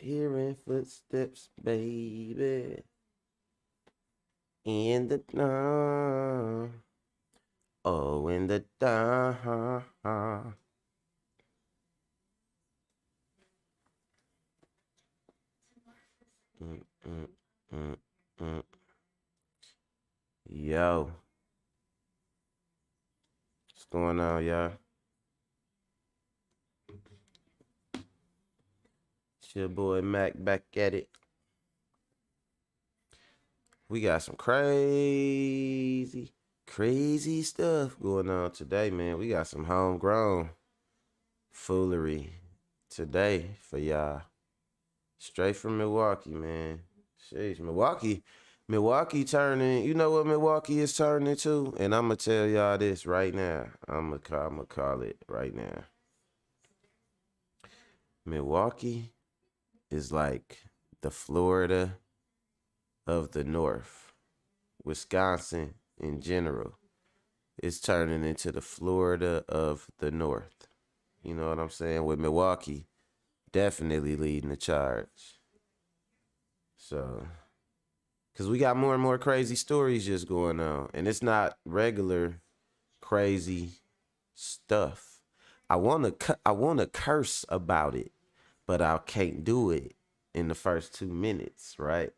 Hearing footsteps, baby, in the dawn. Oh, in the dawn. Mm, mm, mm, mm. Yo, what's going on, y'all? It's your boy Mac back at it. We got some crazy stuff going on today, man. We got some homegrown foolery today for y'all. Straight from Milwaukee, man. Sheesh, Milwaukee turning. You know what Milwaukee is turning into? And I'm gonna tell y'all this right now. I'm gonna call it right now. Milwaukee is like the Florida of the North. Wisconsin in general is turning into the Florida of the North. You know what I'm saying? With Milwaukee definitely leading the charge. So, because we got more and more crazy stories just going on. And it's not regular crazy stuff. I wanna curse about it, but I can't do it in the first 2 minutes, right?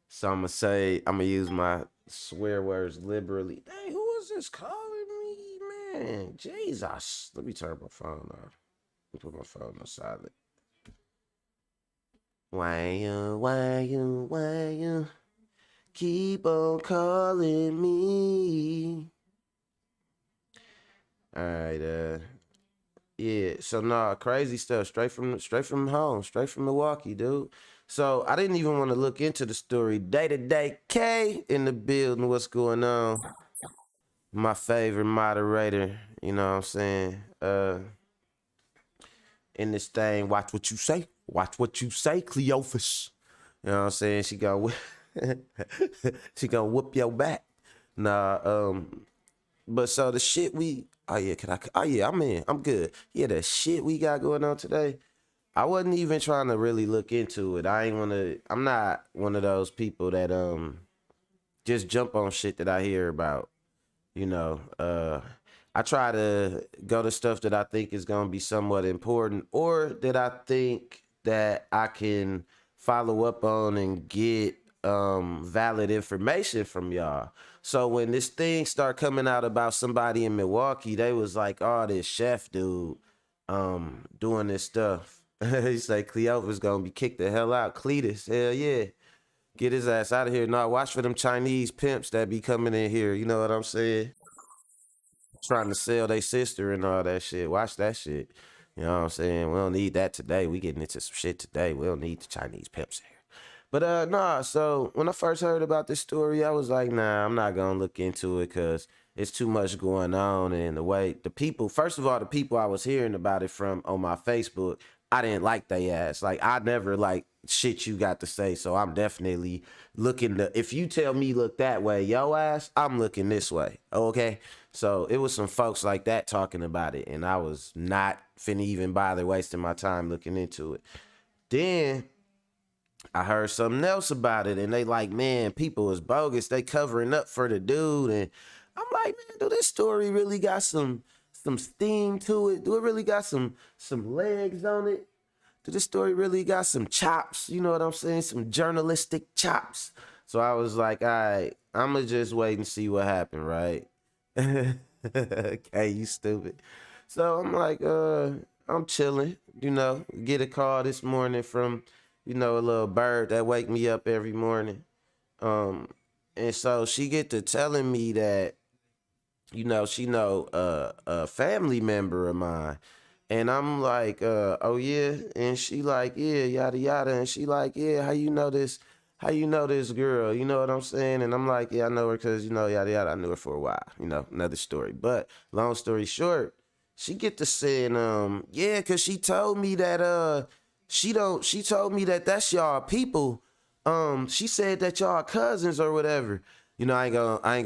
So I'm gonna use my swear words liberally. Dang, who is this calling me, man? Jesus. Let me turn my phone off. Let me put my phone on silent. Why you keep on calling me? All right, yeah. So nah, crazy stuff. Straight from home, straight from Milwaukee, dude. So I didn't even want to look into the story. Day to day K in the building. What's going on? My favorite moderator. You know what I'm saying? In this thing, watch what you say. Watch what you say, Cleophas. You know what I'm saying? She gonna whoop your back. Nah, but so the shit we oh yeah, oh yeah, I'm in. I'm good. Yeah, the shit we got going on today. I wasn't even trying to really look into it. I'm not one of those people that just jump on shit that I hear about. You know, I try to go to stuff that I think is gonna be somewhat important or that I think that I can follow up on and get valid information from y'all. So when this thing start coming out about somebody in Milwaukee, they was like, oh, this chef dude doing this stuff. He say Cleophas gonna be kicked the hell out. Cletus, hell yeah. Get his ass out of here. Nah, watch for them Chinese pimps that be coming in here. You know what I'm saying? Trying to sell their sister and all that shit. Watch that shit. You know what I'm saying? We don't need that today. We getting into some shit today. We don't need the Chinese pimps here. But nah, so when I first heard about this story, I was like, nah, I'm not gonna look into it because it's too much going on. And the way the people, first of all, the people I was hearing about it from on my Facebook, I didn't like they ass. Like I never like shit you got to say. So I'm definitely looking to if you tell me look that way, yo ass, I'm looking this way. Okay. So it was some folks like that talking about it, and I was not finna even bother wasting my time looking into it. Then I heard something else about it, and they like, man, people is bogus. They covering up for the dude, and I'm like, man, do this story really got some steam to it? Do it really got some legs on it? Do this story really got some chops? You know what I'm saying? Some journalistic chops. So I was like, all right, I'ma just wait and see what happened, right? Okay, you stupid. So I'm like, I'm chilling, get a call this morning from, a little bird that wake me up every morning. Um, and so she get to telling me that, she know a family member of mine. And I'm like, oh yeah. And she like, yeah, yada yada. And she like, yeah, how you know this? How you know this girl? You know what I'm saying? And I'm like, yeah, I know her because, yada yada. I knew her for a while. Another story. But long story short, she get to saying, yeah, cause she told me that she told me that that's y'all people. She said that y'all cousins or whatever. I ain't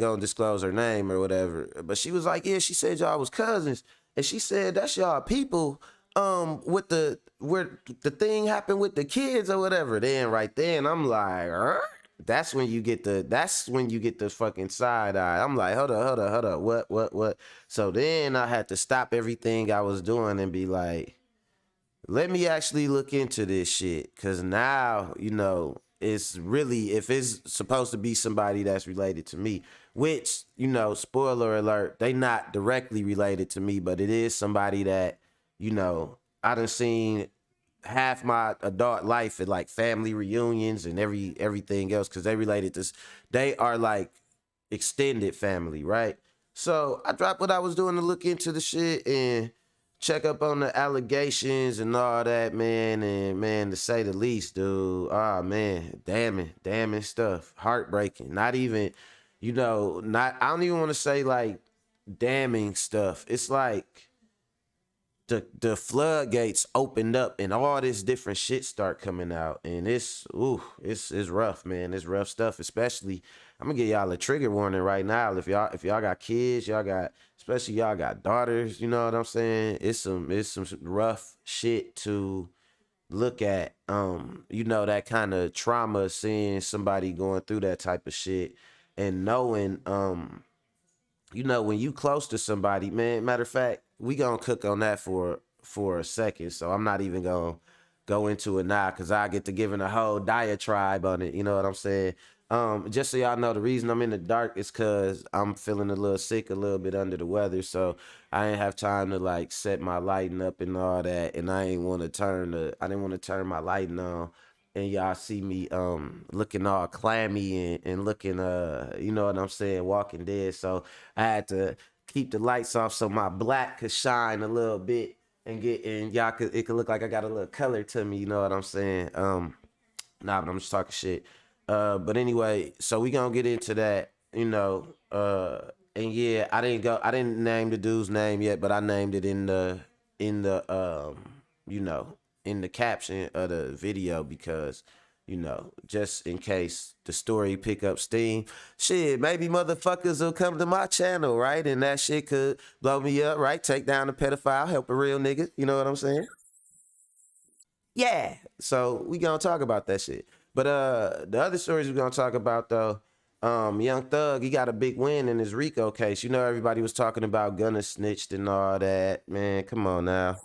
gonna disclose her name or whatever. But she was like, yeah, she said y'all was cousins. And she said, that's y'all people. with the where the thing happened with the kids or whatever, then right then I'm like, that's when you get the fucking side eye. I'm like, hold up, what? So then I had to stop everything I was doing and be like, let me actually look into this shit. Cause now, it's really, if it's supposed to be somebody that's related to me, which, spoiler alert, they not directly related to me, but it is somebody that, I done seen half my adult life at like family reunions and everything else, because they are like extended family, right? So I dropped what I was doing to look into the shit and check up on the allegations and all that, man. And man, to say the least, dude, oh man, damning stuff, heartbreaking. Not even, not I don't even want to say like damning stuff. It's like the floodgates opened up and all this different shit start coming out, and it's rough, man. It's rough stuff. Especially, I'm gonna give y'all a trigger warning right now. If y'all got kids, especially y'all got daughters, you know what I'm saying? It's some rough shit to look at. That kind of trauma, seeing somebody going through that type of shit and knowing when you close to somebody, man. Matter of fact, we gonna cook on that for a second. So I'm not even gonna go into it now, cause I get to giving a whole diatribe on it. You know what I'm saying? Just so y'all know, the reason I'm in the dark is cause I'm feeling a little sick, a little bit under the weather. So I ain't have time to like set my lighting up and all that, and I didn't want to turn my lighting on and y'all see me looking all clammy and looking you know what I'm saying, Walking Dead. So I had to keep the lights off so my black could shine a little bit and it could look like I got a little color to me, you know what I'm saying? Nah, but I'm just talking shit. But anyway, so we gonna get into that, and yeah, I didn't name the dude's name yet, but I named it in the you know, in the caption of the video because, just in case the story pick up steam, shit, maybe motherfuckers will come to my channel, right? And that shit could blow me up, right? Take down a pedophile, help a real nigga, you know what I'm saying? Yeah. So we gonna talk about that shit. But the other stories we're gonna talk about though, Young Thug, he got a big win in his RICO case. Everybody was talking about Gunna snitched and all that. Man, come on now.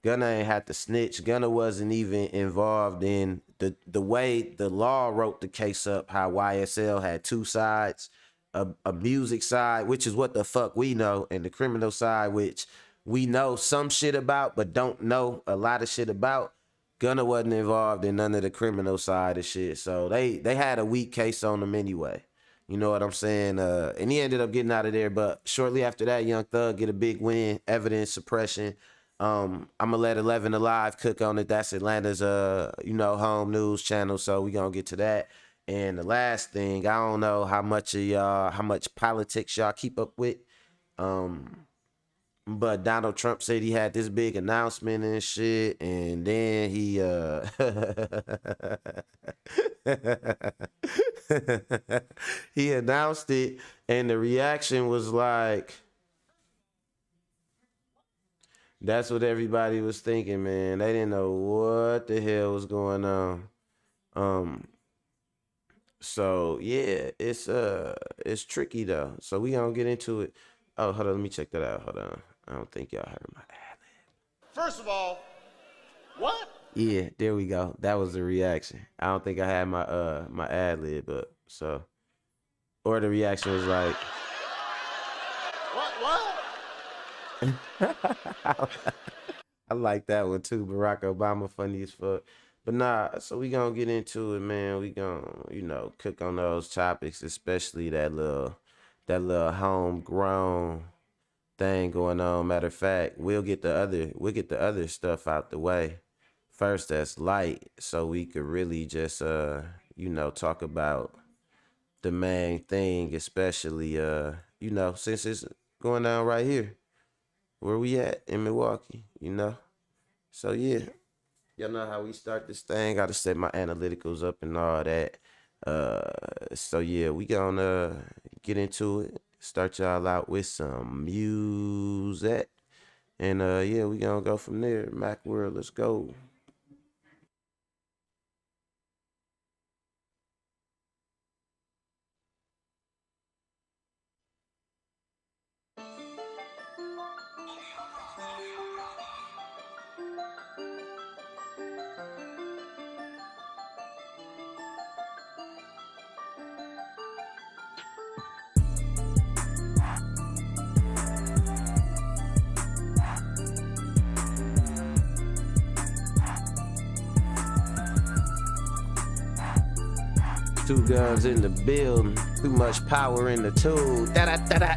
Gunna ain't had to snitch. Gunna wasn't even involved in the way the law wrote the case up, how YSL had two sides, a music side, which is what the fuck we know, and the criminal side, which we know some shit about, but don't know a lot of shit about. Gunna wasn't involved in none of the criminal side of shit. So they had a weak case on him anyway. You know what I'm saying? And he ended up getting out of there. But shortly after that, Young Thug get a big win, evidence suppression. I'm gonna let 11 Alive cook on it. That's Atlanta's home news channel. So we gonna get to that. And the last thing, I don't know how much politics y'all keep up with. But Donald Trump said he had this big announcement and shit, and then he announced it, and the reaction was like, that's what everybody was thinking, man. They didn't know what the hell was going on. Um, so yeah, it's tricky though. So we gonna get into it. Oh, hold on, let me check that out. Hold on. I don't think y'all heard my ad. First of all, what? Yeah, there we go. That was the reaction. I don't think I had my ad lib up. So, or the reaction was like, What? I like that one too. Barack Obama funny as fuck. But nah, so we gonna get into it, man. We gonna, cook on those topics, especially that little homegrown thing going on. Matter of fact, we'll get the other stuff out the way first that's light, so we could really just talk about the main thing, especially since it's going down right here where we at in Milwaukee. So yeah, y'all know how we start this thing. Gotta set my analyticals up and all that. So yeah, we gonna get into it. Start y'all out with some music. And yeah, we gonna go from there. MacWorld, let's go. Two guns in the building, too much power in the tool. Da da da da.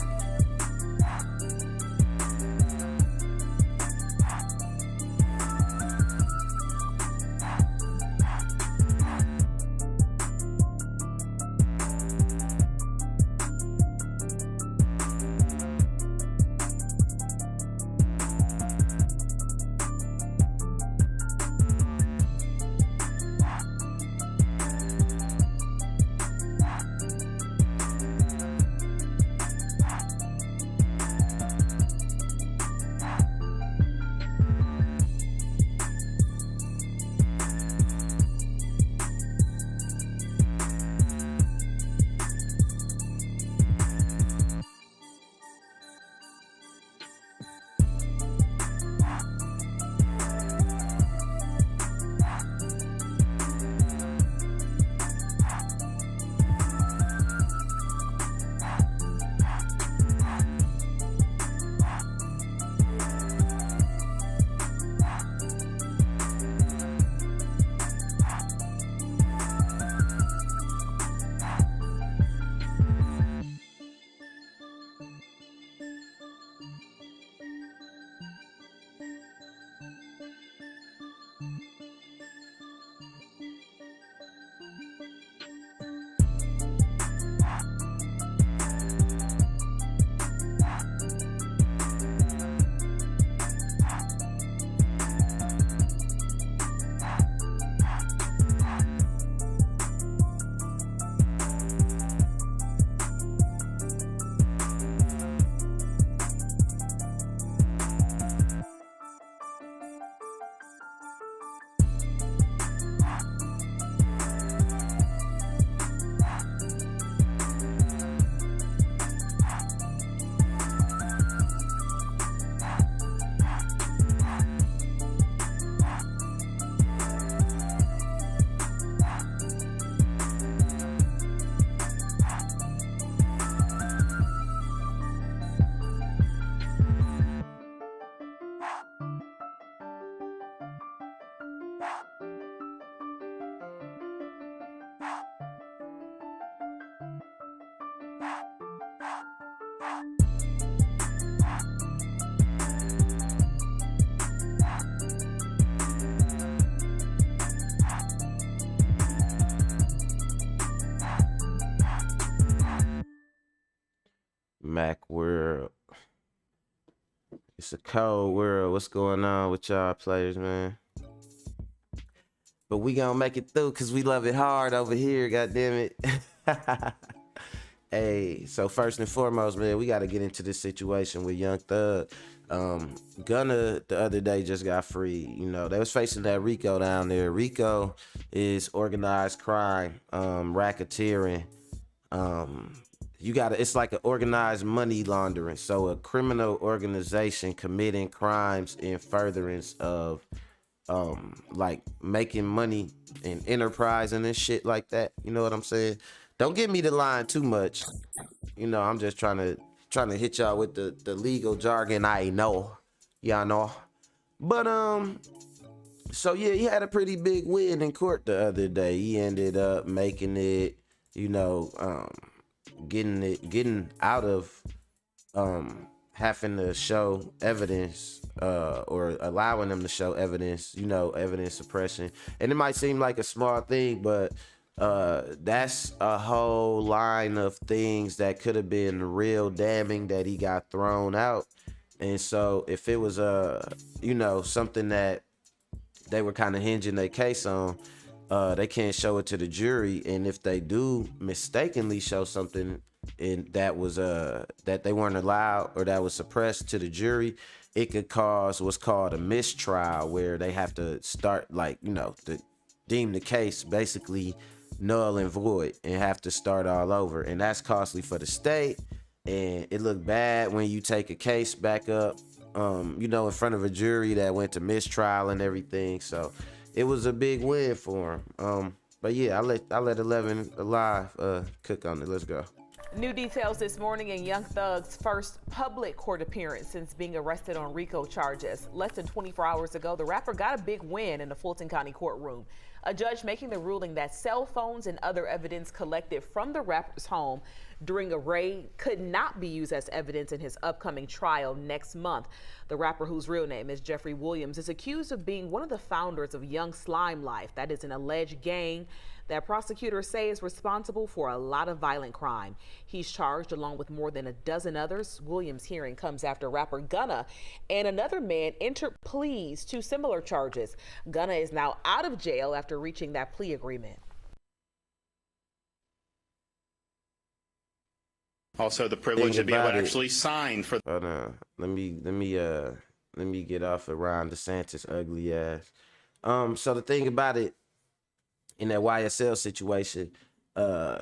MacWorld. It's a cold world. What's going on with y'all players, man? But we gonna make it through because we love it hard over here, goddamn it. Hey, so first and foremost, man, we gotta get into this situation with Young Thug. Gunna the other day just got free. You know, they was facing that RICO down there. RICO is organized crime, racketeering. It's like an organized money laundering. So a criminal organization committing crimes in furtherance of like making money and enterprising and shit like that. You know what I'm saying? Don't get me the line too much. You know, I'm just trying to hit y'all with the legal jargon I know. Y'all know. But so yeah, he had a pretty big win in court the other day. He ended up making it, you know, getting out of having to show evidence or allowing them to show evidence, you know, evidence suppression. And it might seem like a small thing, but that's a whole line of things that could have been real damning that he got thrown out. And so if it was you know, something that they were kind of hinging their case on, they can't show it to the jury. And if they do mistakenly show something that was that they weren't allowed or that was suppressed to the jury, it could cause what's called a mistrial, where they have to start, like, to deem the case basically null and void and have to start all over. And that's costly for the state. And it looked bad when you take a case back up, in front of a jury that went to mistrial and everything. So it was a big win for him. But yeah, I let 11 Alive cook on it. Let's go. New details this morning in Young Thug's first public court appearance since being arrested on RICO charges. Less than 24 hours ago, the rapper got a big win in the Fulton County courtroom. A judge making the ruling that cell phones and other evidence collected from the rapper's home during a raid could not be used as evidence in his upcoming trial next month. The rapper, whose real name is Jeffrey Williams, is accused of being one of the founders of Young Slime Life. That is an alleged gang that prosecutors say is responsible for a lot of violent crime. He's charged along with more than a dozen others. Williams' hearing comes after rapper Gunna and another man entered pleas to similar charges. Gunna is now out of jail after reaching that plea agreement. Also, the privilege to be able to actually sign for. Hold on. Let me get off of Ron DeSantis' ugly ass. So the thing about it, in that YSL situation, they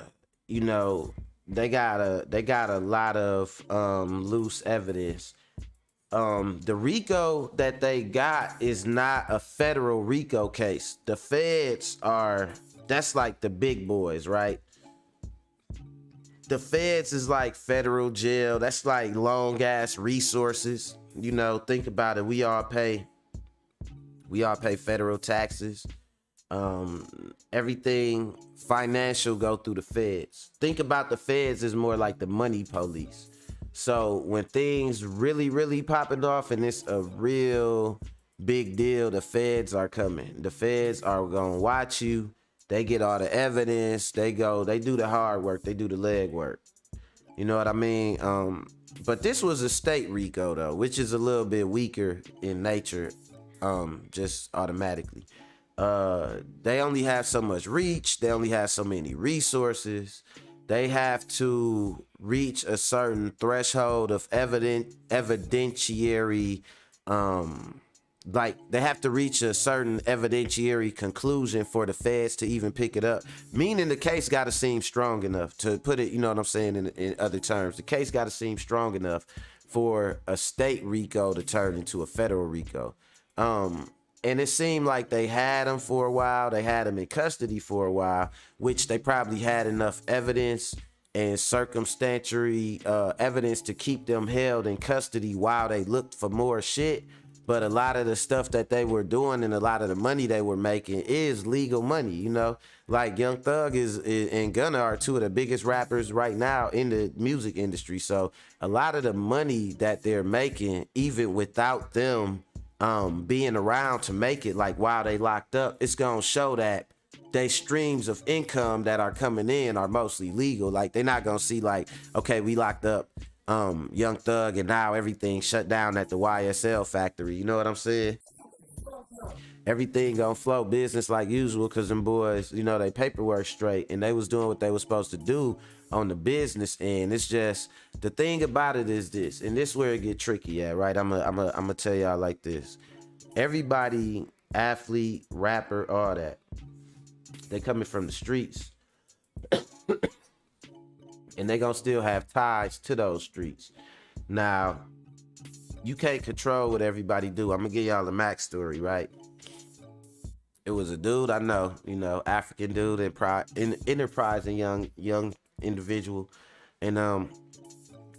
got a lot of loose evidence. The RICO that they got is not a federal RICO case. The feds that's like the big boys, right? The feds is like federal jail. That's like long ass resources. Think about it. We all pay federal taxes. Everything financial go through the feds. Think about the feds as more like the money police. So when things really popping off and it's a real big deal, the feds are coming. The feds are gonna watch you. They get all the evidence. They do the hard work. They do the leg work. You know what I mean? But this was a state RICO though, which is a little bit weaker in nature, just automatically. They only have so much reach. They only have so many resources. They have to reach a certain threshold of evidentiary, they have to reach a certain evidentiary conclusion for the feds to even pick it up. Meaning the case got to seem strong enough, to put it, you know what I'm saying, in other terms. The case got to seem strong enough for a state RICO to turn into a federal RICO. And it seemed like they had him for a while. They had him in custody for a while, which they probably had enough evidence and circumstantial evidence to keep them held in custody while they looked for more shit. But a lot of the stuff that they were doing and a lot of the money they were making is legal money, Like Young Thug and Gunna are two of the biggest rappers right now in the music industry. So a lot of the money that they're making, even without them being around to make it, like while they locked up, it's gonna show that they streams of income that are coming in are mostly legal. Like they're not gonna see like, okay, we locked up Young Thug and now everything shut down at the YSL factory. You know what I'm saying? Everything gonna flow business like usual, because them boys, they paperwork straight and they was doing what they was supposed to do on the business end. It's just, the thing about it is this, and this where it get tricky at, right? I'm gonna tell y'all like this. Everybody, athlete, rapper, all that, they coming from the streets. And they gonna still have ties to those streets. Now, you can't control what everybody do. I'm gonna give y'all a Mac story, right? It was a dude I know, African dude, enterprising young individual, and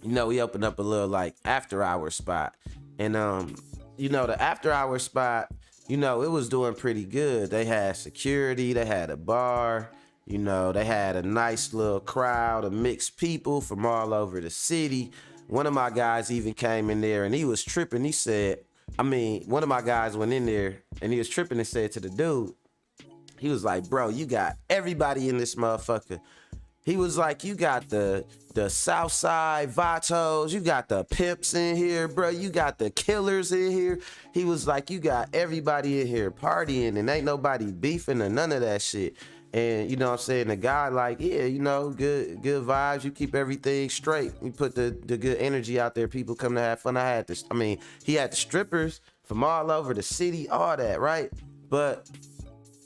we opened up a little like after hour spot, and the after hour spot, it was doing pretty good. They had security, they had a bar. They had a nice little crowd of mixed people from all over the city. One of my guys even came in there and he was tripping. He said, one of my guys went in there and he was tripping and said to the dude, he was like, bro, you got everybody in this motherfucker. He was like, you got the Southside Vatos, you got the pimps in here, bro. You got the killers in here. He was like, you got everybody in here partying and ain't nobody beefing or none of that shit. And you know what I'm saying? The guy like, yeah, you know, good vibes. You keep everything straight. You put the good energy out there. People come to have fun. He had the strippers from all over the city, all that, right? But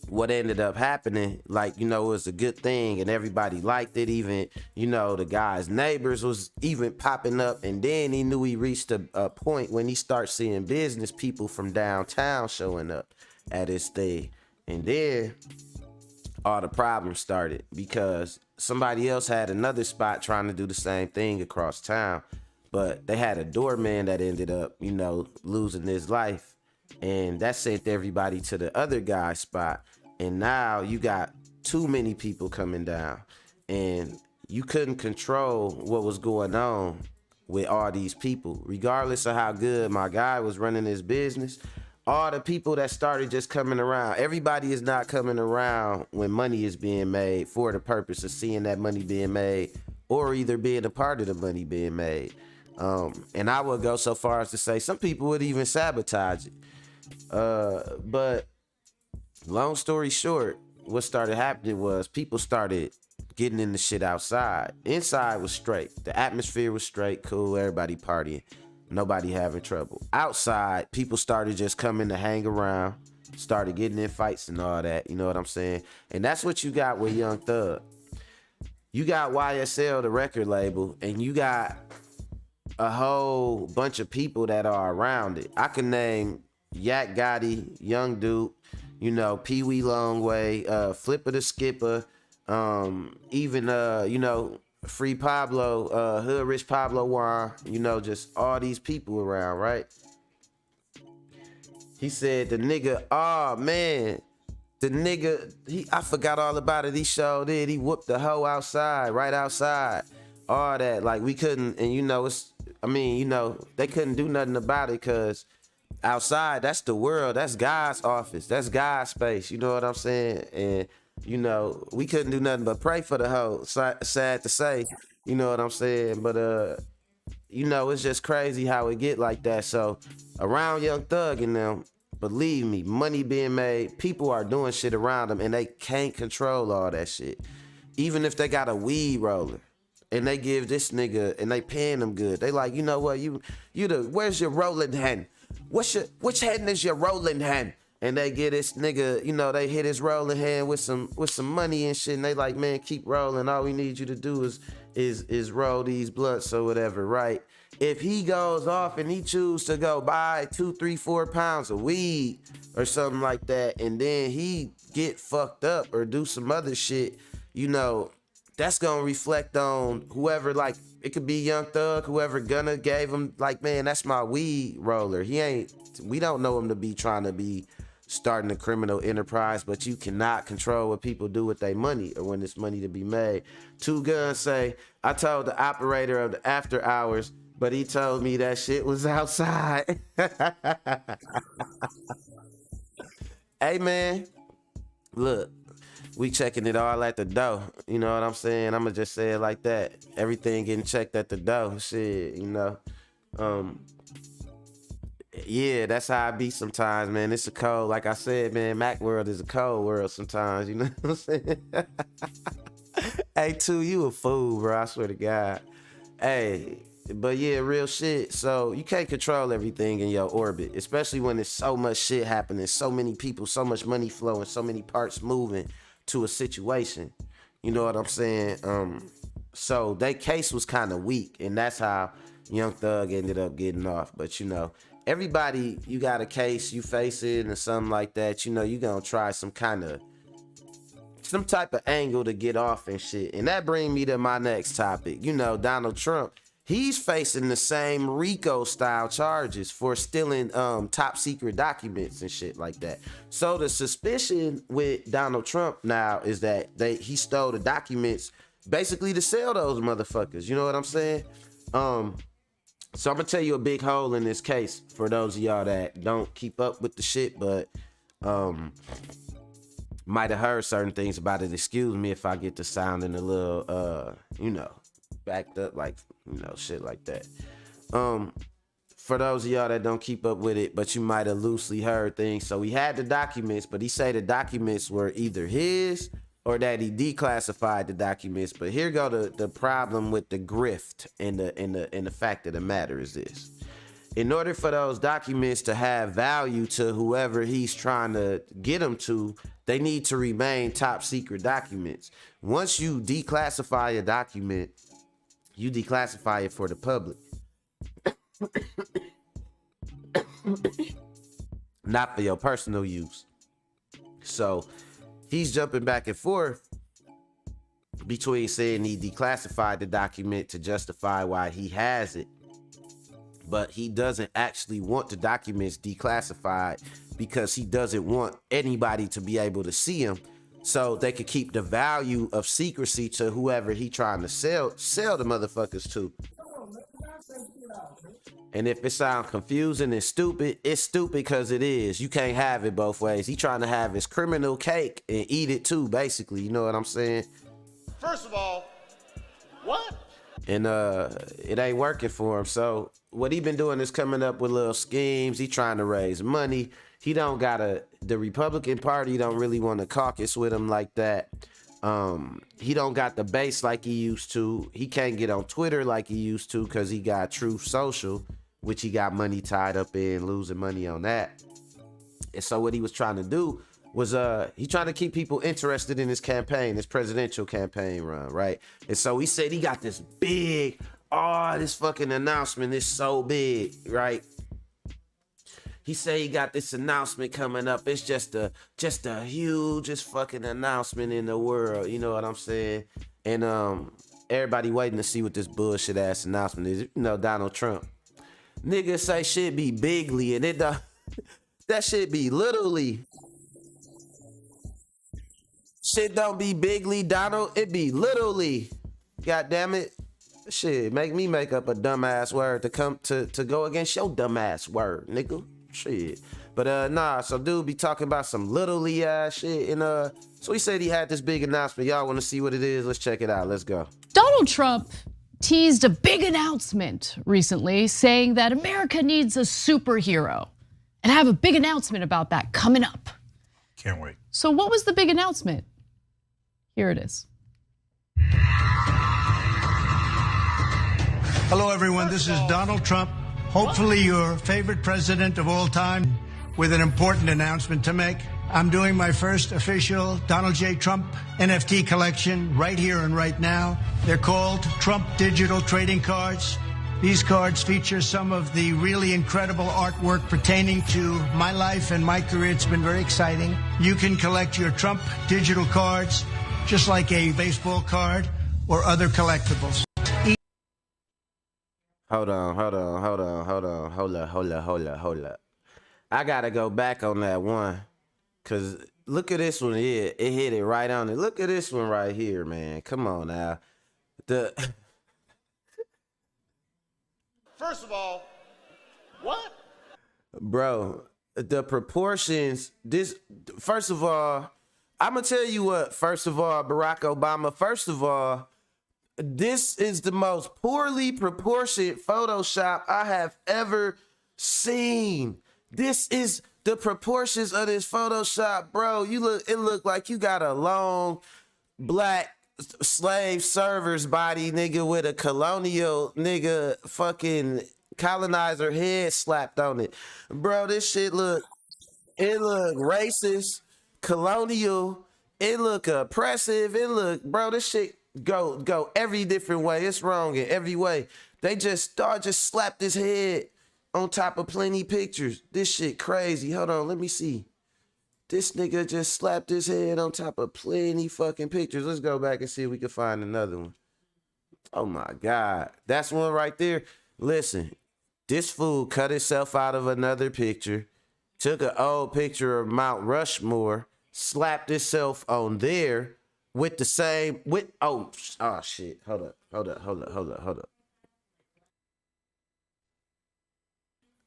what ended up happening, like, you know, it was a good thing and everybody liked it. Even, you know, the guy's neighbors was even popping up. And then he knew he reached a point when he started seeing business people from downtown showing up at his thing. And then all the problems started because somebody else had another spot trying to do the same thing across town. But they had a doorman that ended up, you know, losing his life. And that sent everybody to the other guy's spot. And now you got too many people coming down. And you couldn't control what was going on with all these people. Regardless of how good my guy was running his business, all the people that started just coming around, everybody is not coming around when money is being made for the purpose of seeing that money being made or either being a part of the money being made. And I would go so far as to say some people would even sabotage it. But long story short, what started happening was people started getting in the shit outside. Inside was straight. The atmosphere was straight, cool, everybody partying. Nobody having trouble. Outside, people started just coming to hang around, started getting in fights and all that. You know what I'm saying? And that's what you got with Young Thug. You got YSL, the record label, and you got a whole bunch of people that are around it. I can name Yak Gotti, Young Duke, you know, Pee Wee Longway, Flipper the Skipper, even, you know, Free Pablo, Hood Rich Pablo Juan, you know, just all these people around, right? He said the nigga, oh man, the nigga, I forgot all about it. He showed it. He whooped the hoe outside, right outside. All that, like we couldn't, and you know, you know, they couldn't do nothing about it because outside, that's the world, that's God's office, that's God's space, you know what I'm saying? And you know, we couldn't do nothing but pray for the hoe. Sad to say, you know what I'm saying? But you know, it's just crazy how it get like that. So around Young Thug and them, believe me, money being made, people are doing shit around them and they can't control all that shit. Even if they got a weed roller and they give this nigga and they paying them good, they like, you know what, where's your rolling hand? Which hand is your rolling hand? And they get this nigga, you know, they hit his rolling hand with some money and shit. And they like, man, keep rolling. All we need you to do is roll these blunts or whatever, right? If he goes off and he choose to go buy 2, 3, 4 pounds of weed or something like that, and then he get fucked up or do some other shit, you know, that's gonna reflect on whoever, like, it could be Young Thug, whoever Gunna gave him, like, man, that's my weed roller. We don't know him to be trying to be starting a criminal enterprise, but you cannot control what people do with their money or when there's money to be made. Two Guns say, I told the operator of the after hours, but he told me that shit was outside. Hey man, look, we checking it all at the door. You know what I'm saying? I'ma just say it like that. Everything getting checked at the door. Shit, you know. Yeah, that's how I be sometimes, man. It's a cold, like I said, man, MacWorld is a cold world sometimes, you know what I'm saying? Hey, too, you a fool, bro, I swear to God. Hey, but yeah, real shit. So you can't control everything in your orbit, especially when there's so much shit happening, so many people, so much money flowing, so many parts moving to a situation. You know what I'm saying? So that case was kind of weak, and that's how Young Thug ended up getting off. But you know, everybody, you got a case you facing or something like that, you know, you gonna try some type of angle to get off and shit. And that brings me to my next topic. You know, Donald Trump, he's facing the same RICO style charges for stealing top secret documents and shit like that. So the suspicion with Donald Trump now is that he stole the documents basically to sell those motherfuckers. You know what I'm saying? So I'm gonna tell you a big hole in this case for those of y'all that don't keep up with the shit, but might have heard certain things about it. Excuse me if I get to sounding a little, backed up, like, shit like that. For those of y'all that don't keep up with it, but you might have loosely heard things. So he had the documents, but he say the documents were either his or that he declassified the documents. But here go the problem with the grift and the fact of the matter is this. In order for those documents to have value to whoever he's trying to get them to, they need to remain top secret documents. Once you declassify a document, you declassify it for the public. Not for your personal use. So he's jumping back and forth between saying he declassified the document to justify why he has it, but he doesn't actually want the documents declassified because he doesn't want anybody to be able to see them, so they could keep the value of secrecy to whoever he trying to sell the motherfuckers to. And if it sounds confusing and stupid, it's stupid because it is. You can't have it both ways. He trying to have his criminal cake and eat it too, basically. You know what I'm saying? First of all, what? And it ain't working for him. So what he been doing is coming up with little schemes. He trying to raise money. He don't got the Republican Party don't really want to caucus with him like that. He don't got the base like he used to. He can't get on Twitter like he used to because he got Truth Social, which he got money tied up in, losing money on that. And so what he was trying to do was he trying to keep people interested in his campaign, his presidential campaign run, right? And so he said he got this big, this fucking announcement is so big, right? He said he got this announcement coming up. It's just the hugest fucking announcement in the world. You know what I'm saying? And everybody waiting to see what this bullshit ass announcement is. You know, Donald Trump. Niggas say shit be bigly and it don't, that shit be literally. Shit don't be bigly, Donald. It be literally. God damn it. Shit, make me make up a dumbass word to come to go against your dumbass word, nigga. Shit. But nah, so dude be talking about some literally ass shit. And so he said he had this big announcement. Y'all want to see what it is? Let's check it out. Let's go. Donald Trump teased a big announcement recently saying that America needs a superhero. And I have a big announcement about that coming up. Can't wait. So what was the big announcement? Here it is. Hello, everyone. This is Donald Trump, hopefully your favorite president of all time, with an important announcement to make. I'm doing my first official Donald J. Trump NFT collection right here and right now. They're called Trump Digital Trading Cards. These cards feature some of the really incredible artwork pertaining to my life and my career. It's been very exciting. You can collect your Trump digital cards just like a baseball card or other collectibles. Hold on. I gotta go back on that one. Cause look at this one here. It hit it right on it. Look at this one right here, man. Come on now. First of all, what? Bro, the proportions, first of all, I'm gonna tell you what, first of all, Barack Obama, first of all, this is the most poorly proportioned Photoshop I have ever seen. This is the proportions of this Photoshop, bro. It look like you got a long black slave server's body, nigga, with a colonial nigga fucking colonizer head slapped on it. Bro, this shit look racist, colonial, it look oppressive, bro, this shit go every different way. It's wrong in every way. They just slapped his head on top of plenty pictures. This shit crazy. Hold on, let me see. This nigga just slapped his head on top of plenty fucking pictures. Let's go back and see if we can find another one. Oh my God. That's one right there. Listen, this fool cut himself out of another picture, took an old picture of Mount Rushmore, slapped himself on there with the same, oh shit. Hold up.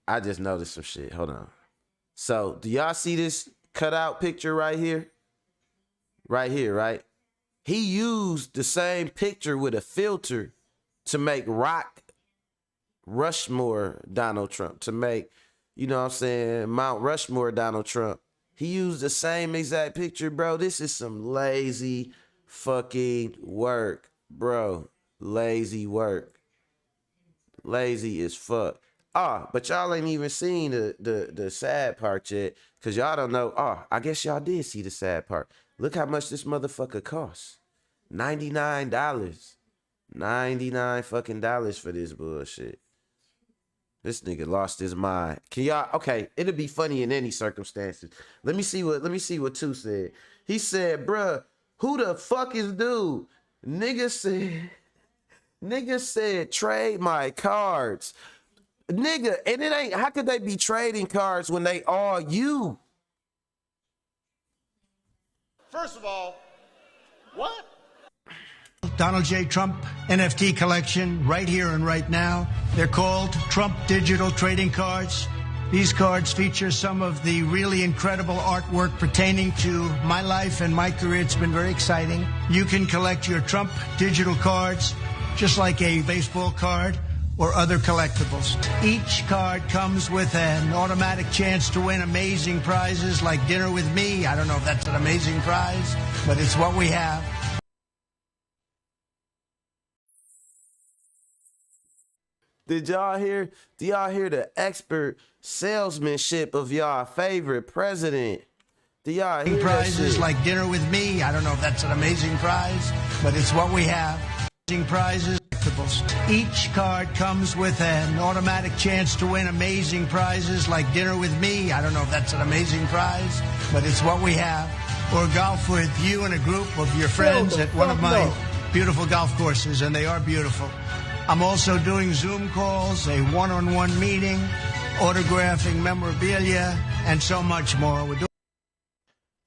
I just noticed some shit. Hold on. So do y'all see this cutout picture right here? right here, right? He used the same picture with a filter to make Rock Rushmore Donald Trump, to make, you know what I'm saying, Mount Rushmore Donald Trump. He used the same exact picture, bro. This is some lazy fucking work, bro. Lazy work. Lazy as fuck. But y'all ain't even seen the sad part yet, because y'all don't know. I guess y'all did see the sad part. Look how much this motherfucker costs. $99. 99 fucking dollars for this bullshit. This nigga lost his mind. Can y'all, okay, it'll be funny in any circumstances. Let me see what Two said. He said, bruh, who the fuck is dude? Nigga said trade my cards. Nigga, and it ain't, how could they be trading cards when they all you? First of all, what? Donald J. Trump NFT collection right here and right now. They're called Trump Digital Trading Cards. These cards feature some of the really incredible artwork pertaining to my life and my career. It's been very exciting. You can collect your Trump digital cards just like a baseball card or other collectibles. Each card comes with an automatic chance to win amazing prizes like dinner with me. I don't know if that's an amazing prize, but it's what we have. Did y'all hear? Do y'all hear the expert salesmanship of y'all favorite president? Do y'all hear Prizes that like dinner with me. I don't know if that's an amazing prize, but it's what we have. Amazing prizes. Each card comes with an automatic chance to win amazing prizes like dinner with me. I don't know if that's an amazing prize, but it's what we have. Or golf with you and a group of your friends at one of my beautiful golf courses, and they are beautiful. I'm also doing Zoom calls, a one-on-one meeting, autographing memorabilia, and so much more. We're doing.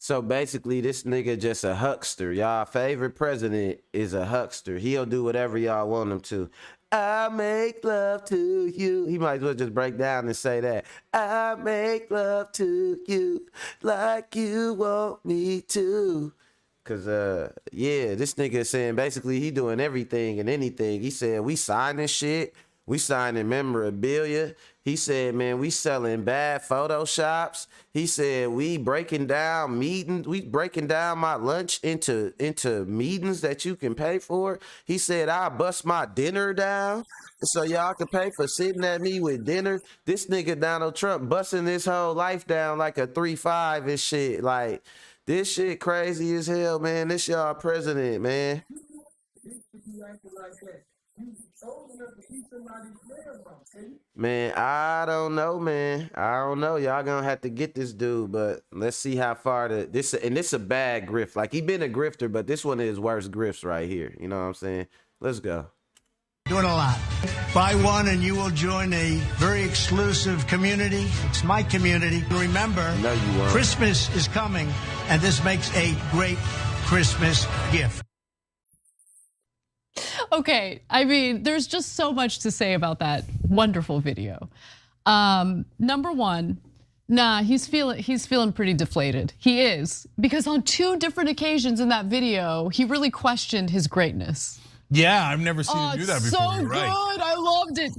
So basically, this nigga just a huckster. Y'all favorite president is a huckster. He'll do whatever y'all want him to. I make love to you. He might as well just break down and say that. I make love to you like you want me to. Cause yeah, this nigga is saying basically he doing everything and anything. He said we signing shit, we signing memorabilia. He said, man, we selling bad photoshops. He said we breaking down meetings, we breaking down my lunch into meetings that you can pay for. He said I'll bust my dinner down so y'all can pay for sitting at me with dinner. This nigga Donald Trump busting his whole life down like a 3-5 and shit. Like, this shit crazy as hell, man. This y'all president, man. Man, I don't know, man. I don't know. Y'all gonna have to get this dude, but let's see how far this a bad grift. Like, he been a grifter, but this one is worse grifts right here. You know what I'm saying? Let's go. Doing a lot. Buy one and you will join a very exclusive community. It's my community. Remember, No, you won't. Christmas is coming, and this makes a great Christmas gift. Okay, I mean, there's just so much to say about that wonderful video. Number one, he's feeling pretty deflated. He is, because on 2 different occasions in that video, he really questioned his greatness. Yeah, I've never seen him do that before. So You're right. good, I loved it.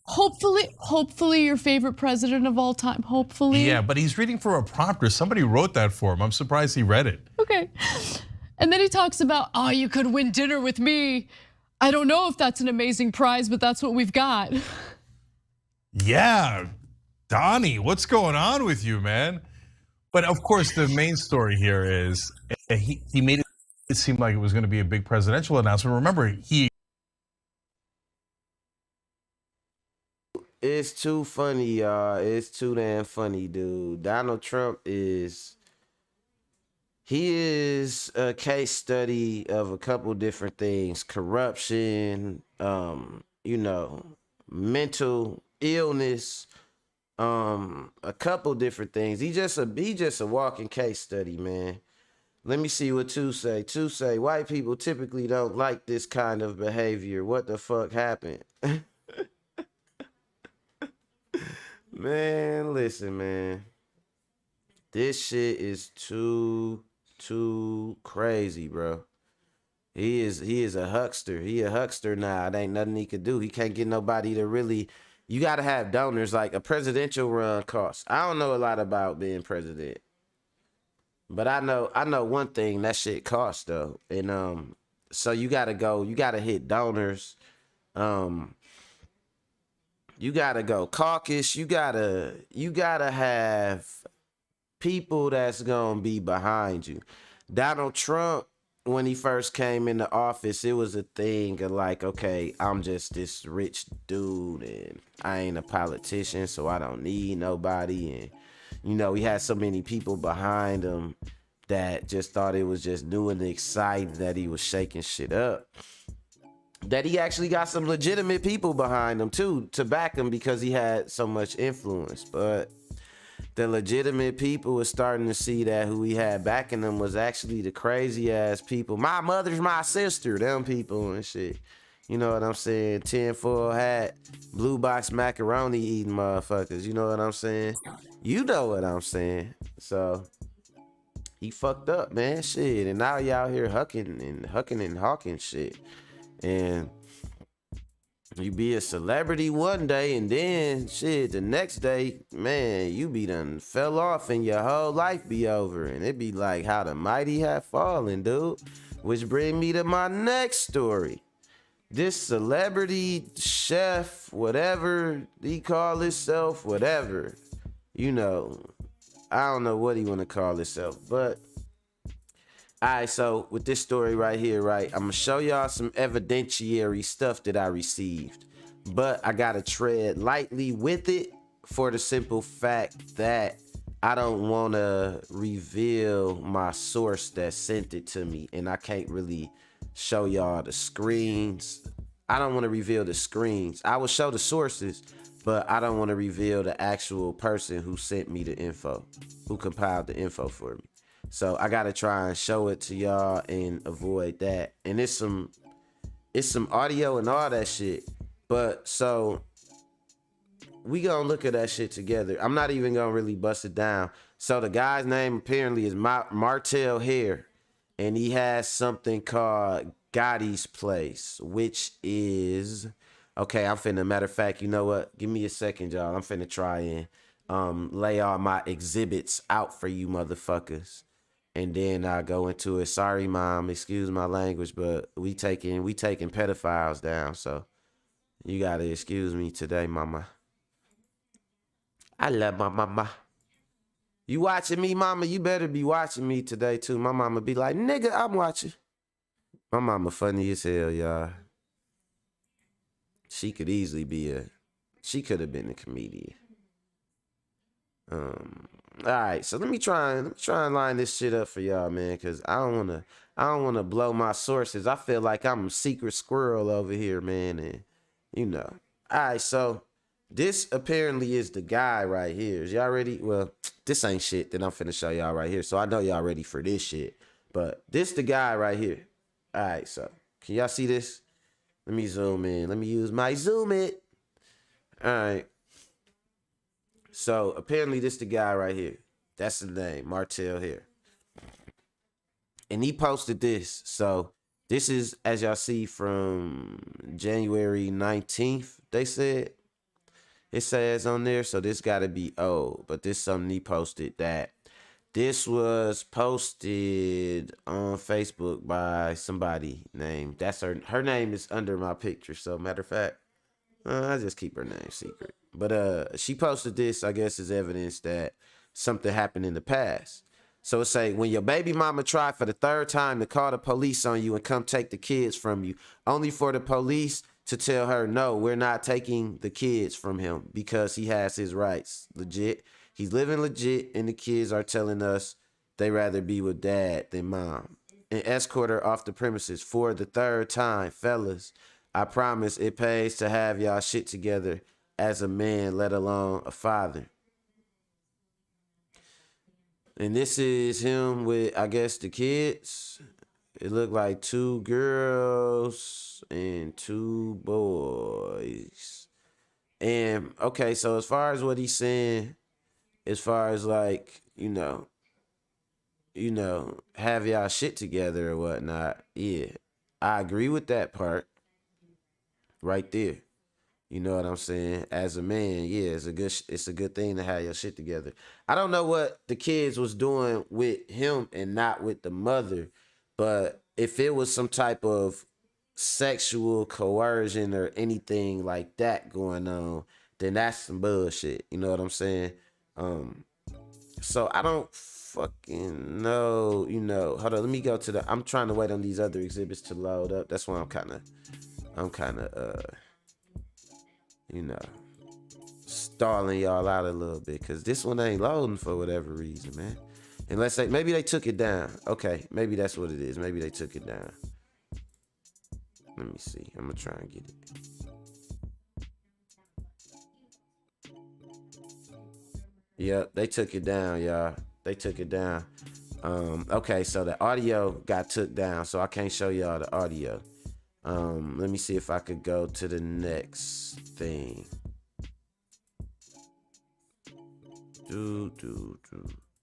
Hopefully your favorite president of all time, hopefully. Yeah, but he's reading for a prompter. Somebody wrote that for him. I'm surprised he read it. Okay. And then he talks about, you could win dinner with me. I don't know if that's an amazing prize, but that's what we've got. Yeah, Donnie, what's going on with you, man? But of course, the main story here is he made it seem like it was going to be a big presidential announcement. Remember, It's too funny, y'all. It's too damn funny, dude. Donald Trump is a case study of a couple different things. Corruption, mental illness, a couple different things. He just a walking case study, man. Let me see what Two say. Two say, white people typically don't like this kind of behavior. What the fuck happened? Man, listen, man. This shit is too too crazy, bro. He is a huckster. He a huckster now. It ain't nothing he could do. He can't get nobody to really. You gotta have donors. Like a presidential run costs. I don't know a lot about being president, but I know one thing, that shit costs though. And so you gotta hit donors. You gotta go caucus. You gotta have people that's gonna be behind you. Donald Trump, when he first came into office, it was a thing of like, okay, I'm just this rich dude and I ain't a politician, so I don't need nobody. And he had so many people behind him that just thought it was just new and exciting that he was shaking shit up. That he actually got some legitimate people behind him too to back him because he had so much influence. But the legitimate people was starting to see that who he had backing him was actually the crazy ass people. My mother's my sister, them people and shit. You know what I'm saying? Tinfoil hat, blue box macaroni eating motherfuckers. You know what I'm saying? You know what I'm saying. So he fucked up, man. Shit. And now y'all here hucking and hawking shit. And you be a celebrity one day and then shit the next day, man, you be done fell off and your whole life be over. And it be like how the mighty have fallen, dude. Which bring me to my next story. This celebrity chef, whatever he call himself, whatever, I don't know what he want to call himself, but all right, so with this story right here, right, I'm going to show y'all some evidentiary stuff that I received. But I got to tread lightly with it for the simple fact that I don't want to reveal my source that sent it to me. And I can't really show y'all the screens. I don't want to reveal the screens. I will show the sources, but I don't want to reveal the actual person who sent me the info, who compiled the info for me. So I gotta try and show it to y'all and avoid that. And it's some audio and all that shit. But so we gonna look at that shit together. I'm not even gonna really bust it down. So the guy's name apparently is Martell Haire, and he has something called Gotti's Place, which is matter of fact, you know what? Give me a second, y'all. I'm finna try and lay all my exhibits out for you motherfuckers. And then I go into it. Sorry, mom, excuse my language, but we taking pedophiles down, so you gotta excuse me today, mama. I love my mama. You watching me, mama? You better be watching me today too. My mama be like, nigga, I'm watching. My mama funny as hell, y'all. She could easily be she could have been a comedian. All right, so let me try and line this shit up for y'all, man, cause I don't wanna blow my sources. I feel like I'm a secret squirrel over here, man, and All right, so this apparently is the guy right here. Is y'all ready? Well, this ain't shit that I'm finna show y'all right here, so I know y'all ready for this shit. But this the guy right here. All right, so can y'all see this? Let me zoom in. Let me use my zoom it. All right. So apparently this the guy right here. That's the name, Martell Haire. And he posted this. So this is, as y'all see, from January 19th, they said. It says on there, so this gotta be old. But this is something he posted that this was posted on Facebook by somebody named, that's her name is under my picture. So matter of fact, I just keep her name secret. But she posted this, I guess, as evidence that something happened in the past. So it's say, when your baby mama tried for the third time to call the police on you and come take the kids from you, only for the police to tell her, no, we're not taking the kids from him because he has his rights. Legit. He's living legit, and the kids are telling us they rather be with dad than mom. And escort her off the premises for the third time. Fellas, I promise it pays to have y'all shit together as a man, let alone a father. And this is him with, I guess, the kids. It looked like 2 girls and 2 boys. And, okay, so as far as what he's saying, as far as like, you know, have y'all shit together or whatnot. Yeah, I agree with that part right there. You know what I'm saying? As a man, yeah, it's a good thing to have your shit together. I don't know what the kids was doing with him and not with the mother, but if it was some type of sexual coercion or anything like that going on, then that's some bullshit. You know what I'm saying? So I don't fucking know, you know. Hold on, let me go to I'm trying to wait on these other exhibits to load up. That's why I'm kind of you know, stalling y'all out a little bit, cause this one ain't loading for whatever reason, man. Unless maybe they took it down. Okay, maybe that's what it is. Maybe they took it down. Let me see. I'm gonna try and get it. Yep, they took it down, y'all. They took it down. Okay, so the audio got took down, so I can't show y'all the audio. Let me see if I could go to the next thing.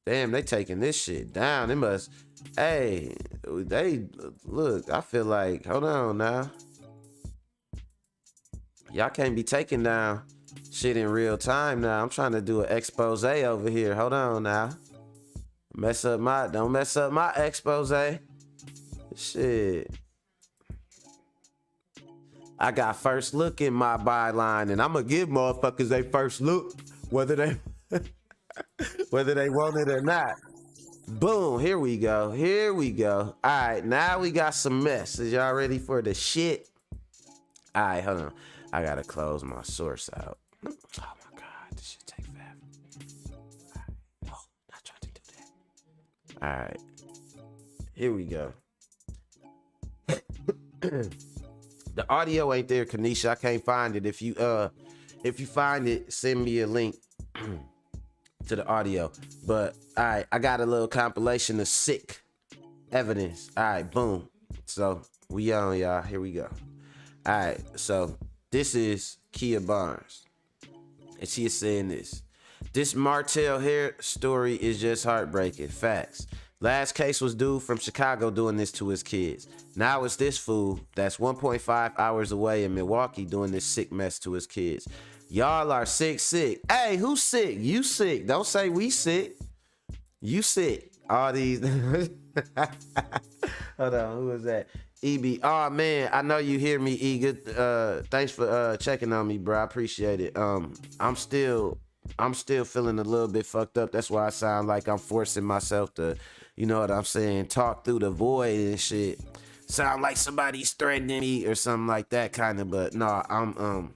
Damn, they taking this shit down. They must. Hey, they look. I feel like. Hold on now. Y'all can't be taking down shit in real time now. I'm trying to do an expose over here. Hold on now. Don't mess up my expose. Shit. I got first look in my byline, and I'm gonna give motherfuckers they first look, whether they want it or not. Boom, here we go. All right, now we got some mess. Is y'all ready for the shit? All right, hold on. I gotta close my source out. Oh my God, this shit take forever. All right. No, not trying to do that. All right, here we go. The audio ain't there, Kanisha. I can't find it. If you find it, send me a link to the audio. But all right, I got a little compilation of sick evidence. All right, boom. So we on, y'all. Here we go. All right, so this is Kia Barnes, and she is saying this. This Martell Haire story is just heartbreaking. Facts. Last case was dude from Chicago doing this to his kids. Now it's this fool that's 1.5 hours away in Milwaukee doing this sick mess to his kids. Y'all are sick. Hey, who's sick? You sick. Don't say we sick. You sick. All these. Hold on, who is that? EB. Oh man, I know you hear me, E. Good. Thanks for checking on me, bro. I appreciate it. I'm still feeling a little bit fucked up. That's why I sound like I'm forcing myself to, you know what I'm saying, talk through the void and shit. Sound like somebody's threatening me or something like that kind of, but no, I'm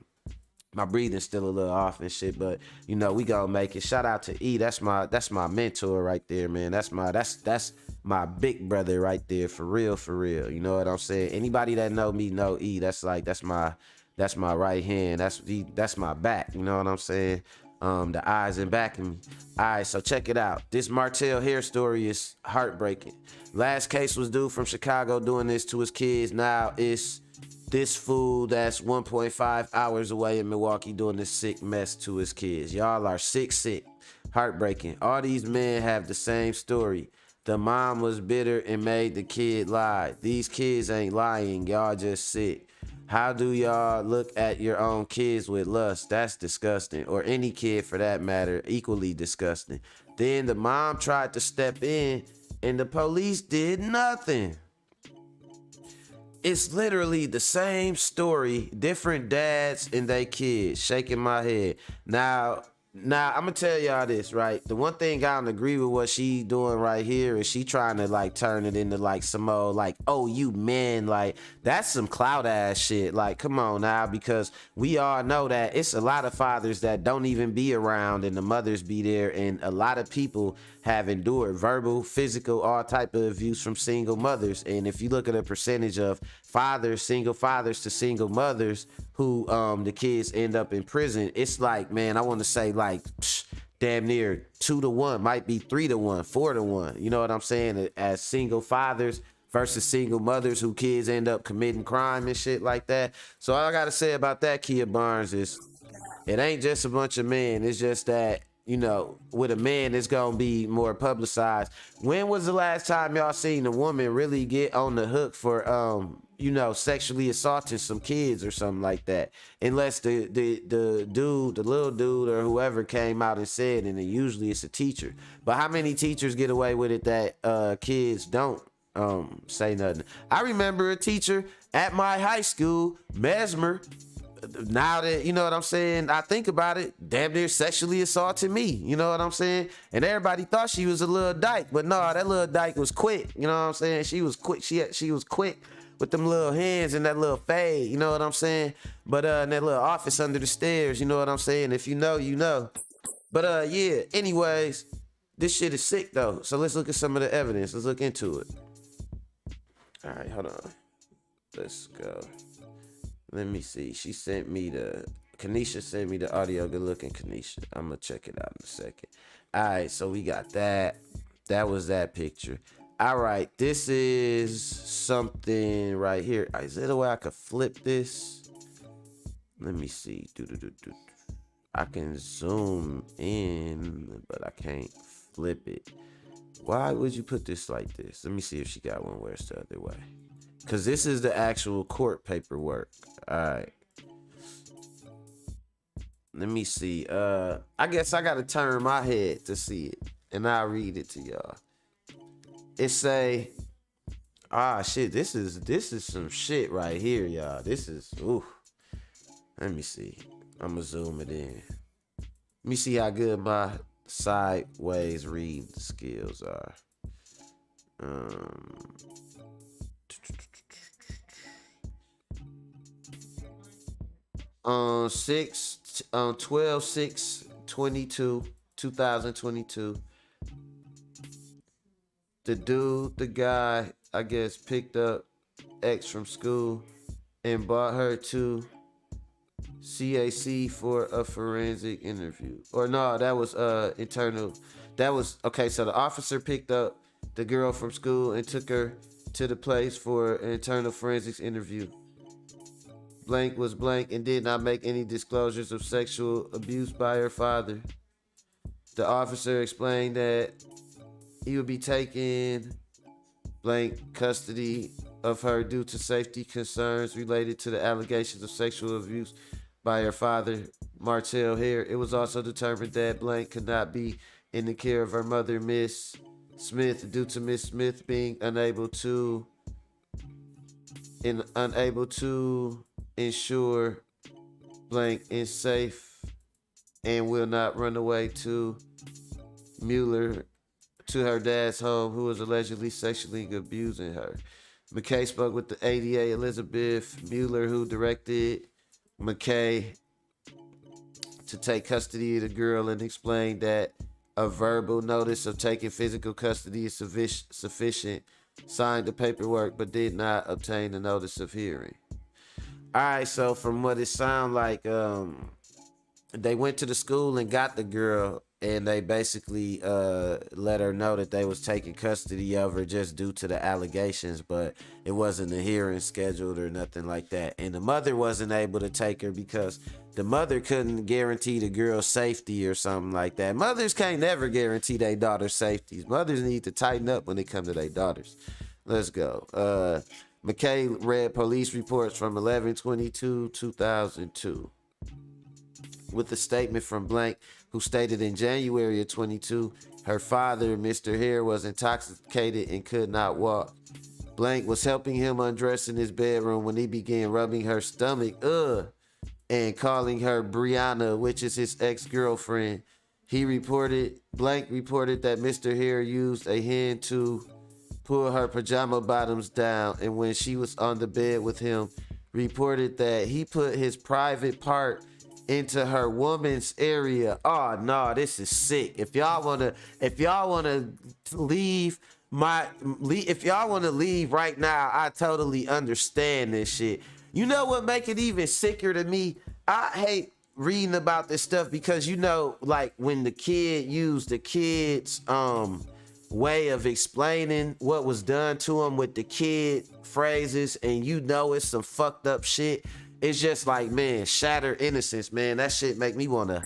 my breathing's still a little off and shit, but you know, we gonna make it. Shout out to E. That's my mentor right there, man. That's my big brother right there, for real. You know what I'm saying? Anybody that know me know E. That's my right hand. That's my back. You know what I'm saying? The eyes and back of me. All right, so check it out. This Martell Haire story is heartbreaking. Last case was dude from Chicago doing this to his kids. Now it's this fool that's 1.5 hours away in Milwaukee doing this sick mess to his kids. Y'all are sick. Heartbreaking. All these men have the same story. The mom was bitter and made the kid lie. These kids ain't lying. Y'all just sick. How do y'all look at your own kids with lust? That's disgusting. Or any kid for that matter, equally disgusting. Then the mom tried to step in and the police did nothing. It's literally the same story, different dads and they kids. Shaking my head. Now I'm gonna tell y'all this, right? The one thing I don't agree with what she doing right here is she trying to like turn it into like some old like, oh, you men, like that's some clout ass shit. Like, come on now, because we all know that it's a lot of fathers that don't even be around and the mothers be there, and a lot of people have endured verbal, physical, all type of abuse from single mothers. And if you look at a percentage of single fathers to single mothers who the kids end up in prison, it's like, man, I want to say like damn near 2-to-1, might be 3-to-1, 4-to-1. You know what I'm saying? As single fathers versus single mothers who kids end up committing crime and shit like that. So all I gotta say about that, Kia Barnes, is it ain't just a bunch of men. It's just that, you know, with a man, it's gonna be more publicized. When was the last time y'all seen a woman really get on the hook for, you know, sexually assaulting some kids or something like that? Unless the little dude or whoever came out and said, and then usually it's a teacher. But how many teachers get away with it that kids don't say nothing? I remember a teacher at my high school, Mesmer. Now that, you know what I'm saying, I think about it, damn near sexually assaulted me, you know what I'm saying? And everybody thought she was a little dyke, but no, that little dyke was quick, you know what I'm saying? She was quick, she was quick with them little hands and that little fade, you know what I'm saying? But in that little office under the stairs, you know what I'm saying? If you know, you know. But yeah, anyways, this shit is sick though. So let's look at some of the evidence. Let's look into it. All right, hold on. Let's go. Let me see. She sent me Kanisha sent me the audio. Good looking, Kanisha. I'm gonna check it out in a second. All right, so we got that. That was that picture. All right, this is something right here. Is there a way I could flip this? Let me see. I can zoom in, but I can't flip it. Why would you put this like this? Let me see if she got one where it's the other way. Because this is the actual court paperwork. All right. Let me see. I guess I got to turn my head to see it. And I'll read it to y'all. It say, shit, this is some shit right here, y'all. This is, ooh. Let me see. I'm going to zoom it in. Let me see how good my sideways read skills are. 12/6/2022. The guy, I guess, picked up X from school and brought her to CAC for a forensic interview. Or no, that was internal. That was, okay, so the officer picked up the girl from school and took her to the place for an internal forensics interview. Blank was blank and did not make any disclosures of sexual abuse by her father. The officer explained that he would be taking blank custody of her due to safety concerns related to the allegations of sexual abuse by her father, Martell Haire. It was also determined that blank could not be in the care of her mother, Miss Smith, due to Miss Smith being unable to ensure blank is safe and will not run away to Mueller to her dad's home, who was allegedly sexually abusing her. McKay spoke with the ADA Elizabeth Mueller, who directed McKay to take custody of the girl, and explained that a verbal notice of taking physical custody is sufficient. Signed the paperwork but did not obtain a notice of hearing. All right, so from what it sounds like, they went to the school and got the girl, and they basically let her know that they was taking custody of her just due to the allegations, but it wasn't a hearing scheduled or nothing like that. And the mother wasn't able to take her because the mother couldn't guarantee the girl's safety or something like that. Mothers can't never guarantee their daughter's safety. Mothers need to tighten up when they come to their daughters. Let's go. McKay read police reports from 11/22/2002 with a statement from blank, who stated in January of 22, her father, Mr. Haire, was intoxicated and could not walk. Blank was helping him undress in his bedroom when he began rubbing her stomach, and calling her Brianna, which is his ex-girlfriend. Blank reported that Mr. Haire used a hand to pull her pajama bottoms down, and when she was on the bed with him, reported that he put his private part into her woman's area. Oh no, this is sick. If y'all wanna leave right now, I totally understand this shit. You know what make it even sicker to me? I hate reading about this stuff because, you know, like when the kid used the kid's way of explaining what was done to him with the kid phrases, and you know it's some fucked up shit. It's just like, man, shatter innocence, man. That shit make me wanna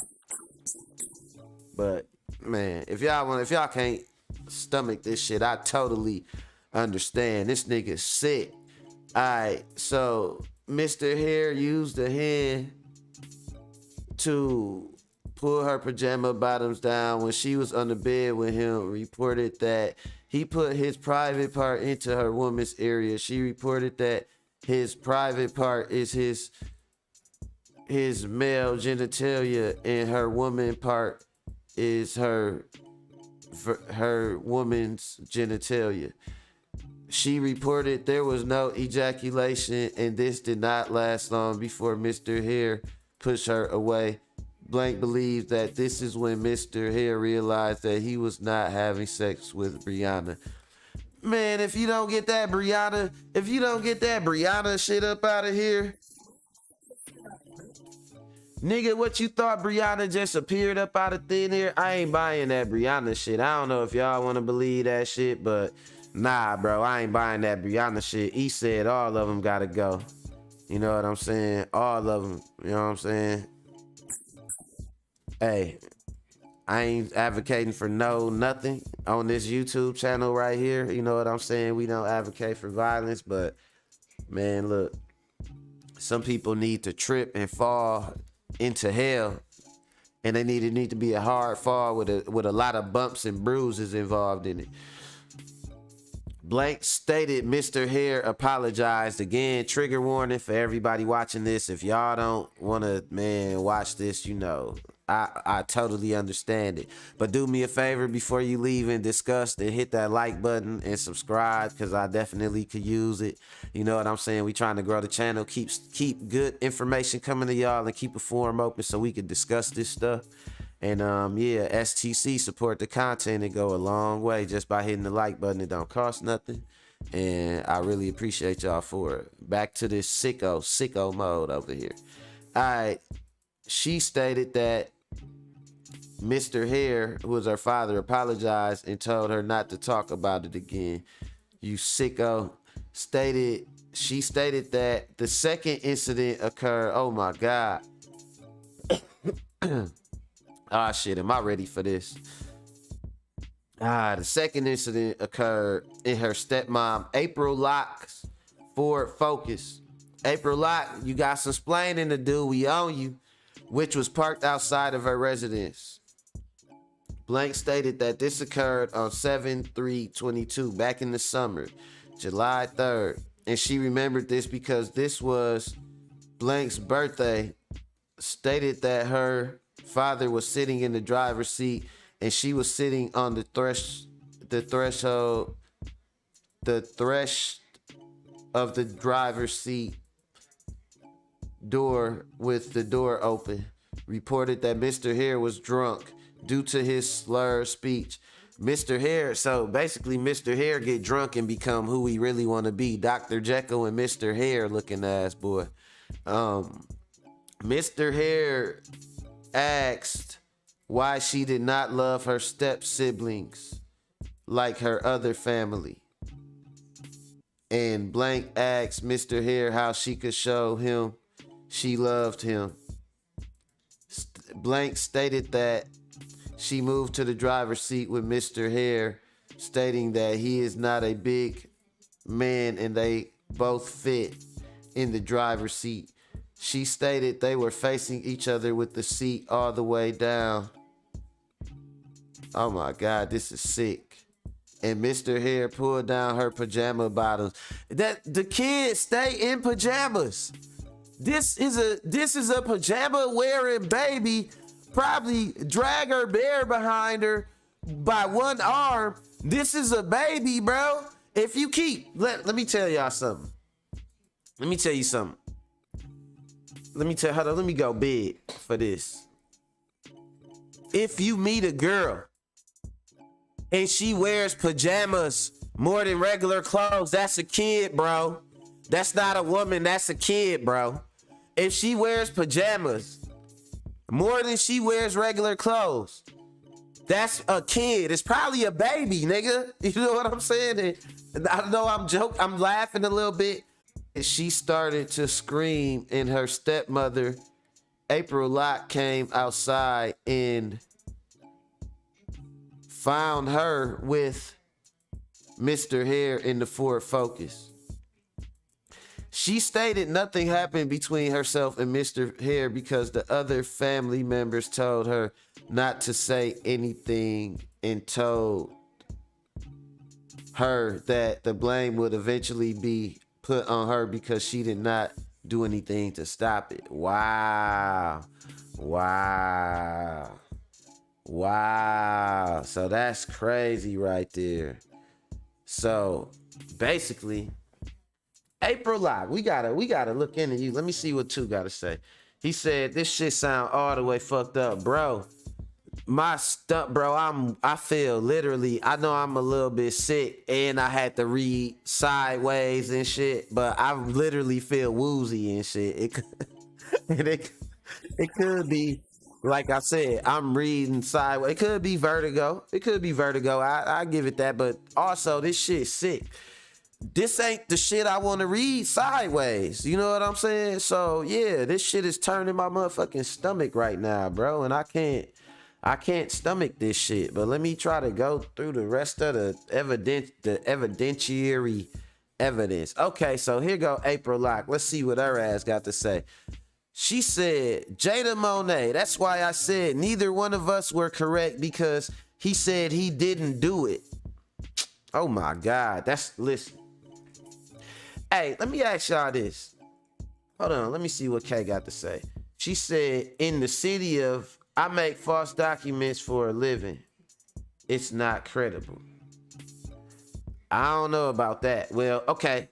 But man, if y'all can't stomach this shit, I totally understand. This nigga sick. Alright, so Mr. Haire used a hand to pull her pajama bottoms down when she was on the bed with him. Reported that he put his private part into her woman's area. She reported that his private part is his male genitalia and her woman part is her woman's genitalia. She reported there was no ejaculation and this did not last long before Mr. Haire pushed her away. Blank believes that this is when Mr. Haire realized that he was not having sex with Brianna. Man, if you don't get that Brianna shit up out of here, nigga, what you thought Brianna just appeared up out of thin air? I ain't buying that Brianna shit. I don't know if y'all want to believe that shit, but nah, bro, I ain't buying that Brianna shit. He said all of them gotta go. You know what I'm saying? All of them. You know what I'm saying? Hey, I ain't advocating for nothing on this YouTube channel right here. You know what I'm saying? We don't advocate for violence, but man, look, some people need to trip and fall into hell, and they need to be a hard fall with a lot of bumps and bruises involved in it. Blank stated Mr. Haire apologized again. Trigger warning for everybody watching this. If y'all don't want to, man, watch this, you know, I totally understand it. But do me a favor before you leave and discuss and hit that like button and subscribe, because I definitely could use it. You know what I'm saying? We trying to grow the channel, keep good information coming to y'all, and keep a forum open so we can discuss this stuff. And yeah, STC, support the content. It go a long way just by hitting the like button. It don't cost nothing. And I really appreciate y'all for it. Back to this sicko mode over here. All right. She stated that Mr. Haire, who was her father, apologized and told her not to talk about it again. You sicko. She stated that the second incident occurred. Oh my God. Ah, shit, am I ready for this? The second incident occurred in her stepmom, April Locke's Ford Focus. April Locke, you got some splaining to do. We own you, which was parked outside of her residence. Blank stated that this occurred on 7/3/22, back in the summer, July 3rd. And she remembered this because this was Blank's birthday. Stated that her father was sitting in the driver's seat and she was sitting on the thresh of the driver's seat door with the door open. Reported that Mr. Haire was drunk due to his slurred speech. Mr. Haire, so basically Mr. Haire get drunk and become who he really want to be. Dr. Jekyll and Mr. Haire looking ass boy. Mr. Haire asked why she did not love her step siblings like her other family. And Blank asked Mr. Haire how she could show him she loved him. Blank stated that she moved to the driver's seat with Mr. Haire, stating that he is not a big man and they both fit in the driver's seat. She stated they were facing each other with the seat all the way down. Oh my God, this is sick. And Mr. Haire pulled down her pajama bottoms. That the kids stay in pajamas. This is a pajama wearing baby. Probably drag her bear behind her by one arm. This is a baby, bro. If you keep, let me tell y'all something. Let me tell you something. Let me go big for this. If you meet a girl and she wears pajamas more than regular clothes, that's a kid, bro. That's not a woman, that's a kid, bro. If she wears pajamas more than she wears regular clothes, that's a kid. It's probably a baby, nigga. You know what I'm saying? And I know I'm laughing a little bit. And she started to scream, and her stepmother, April Locke, came outside and found her with Mr. Haire in the Ford Focus. She stated nothing happened between herself and Mr. Haire because the other family members told her not to say anything and told her that the blame would eventually be put on her because she did not do anything to stop it. Wow. So that's crazy right there. So basically, April Locke, we gotta look into you. Let me see what 2 gotta say. He said this shit sound all the way fucked up, bro. My stuff, bro. I feel literally. I know I'm a little bit sick, and I had to read sideways and shit. But I literally feel woozy and shit. It could be, like I said, I'm reading sideways. It could be vertigo. I give it that. But also, this shit's sick. This ain't the shit I want to read sideways. You know what I'm saying? So yeah, this shit is turning my motherfucking stomach right now, bro. And I can't stomach this shit. But let me try to go through the rest of the evidentiary evidence. Okay, so here go April Locke. Let's see what her ass got to say. She said, Jada Monet, that's why I said neither one of us were correct because he said he didn't do it. Oh my God, listen. Hey, let me ask y'all this. Hold on, let me see what Kay got to say. She said, in the city of, I make false documents for a living. It's not credible. I don't know about that. Well, okay.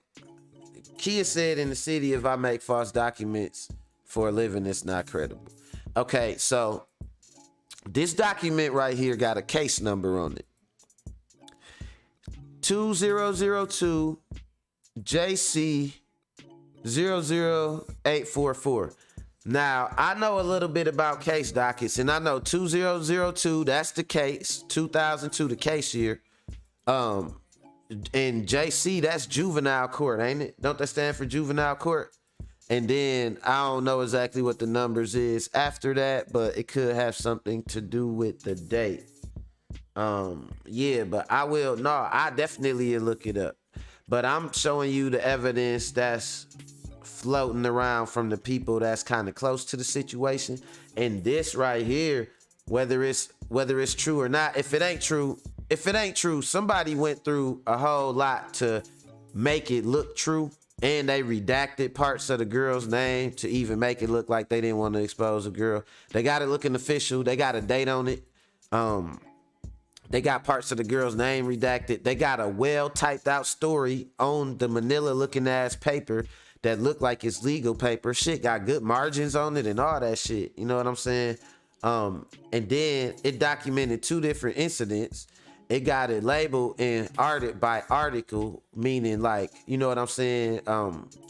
Kia said in the city of, I make false documents for a living, it's not credible. Okay, so this document right here got a case number on it. 2002 JC 00844. Now, I know a little bit about case dockets, and I know 2002, that's the case. 2002, the case year. And JC, that's juvenile court, ain't it? Don't that stand for juvenile court? And then I don't know exactly what the numbers is after that, but it could have something to do with the date. Yeah, but I definitely look it up. But I'm showing you the evidence that's floating around from the people that's kind of close to the situation. And this right here, whether it's true or not, if it ain't true, somebody went through a whole lot to make it look true. And they redacted parts of the girl's name to even make it look like they didn't want to expose a girl. They got it looking official. They got a date on it. They got parts of the girl's name redacted. They got a well typed out story on the Manila looking ass paper that looked like it's legal paper. Shit got good margins on it and all that shit. You know what I'm saying? And then it documented 2 different incidents. It got it labeled in by article, meaning like, you know what I'm saying?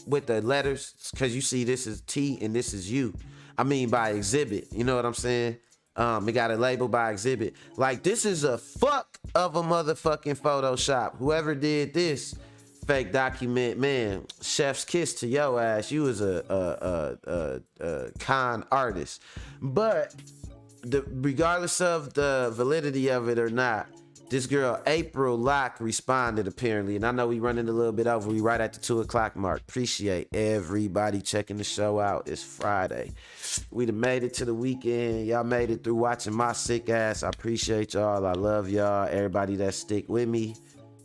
With the letters, cause you see this is T and this is U. I mean by exhibit, you know what I'm saying? It got it labeled by exhibit. Like this is a fuck of a motherfucking Photoshop. Whoever did this fake document, man, chef's kiss to your ass. You was a con artist. But regardless of the validity of it or not, this girl, April Locke, responded apparently. And I know we running a little bit over. We right at the 2 o'clock mark. Appreciate everybody checking the show out. It's Friday. We done made it to the weekend. Y'all made it through watching my sick ass. I appreciate y'all. I love y'all. Everybody that stick with me,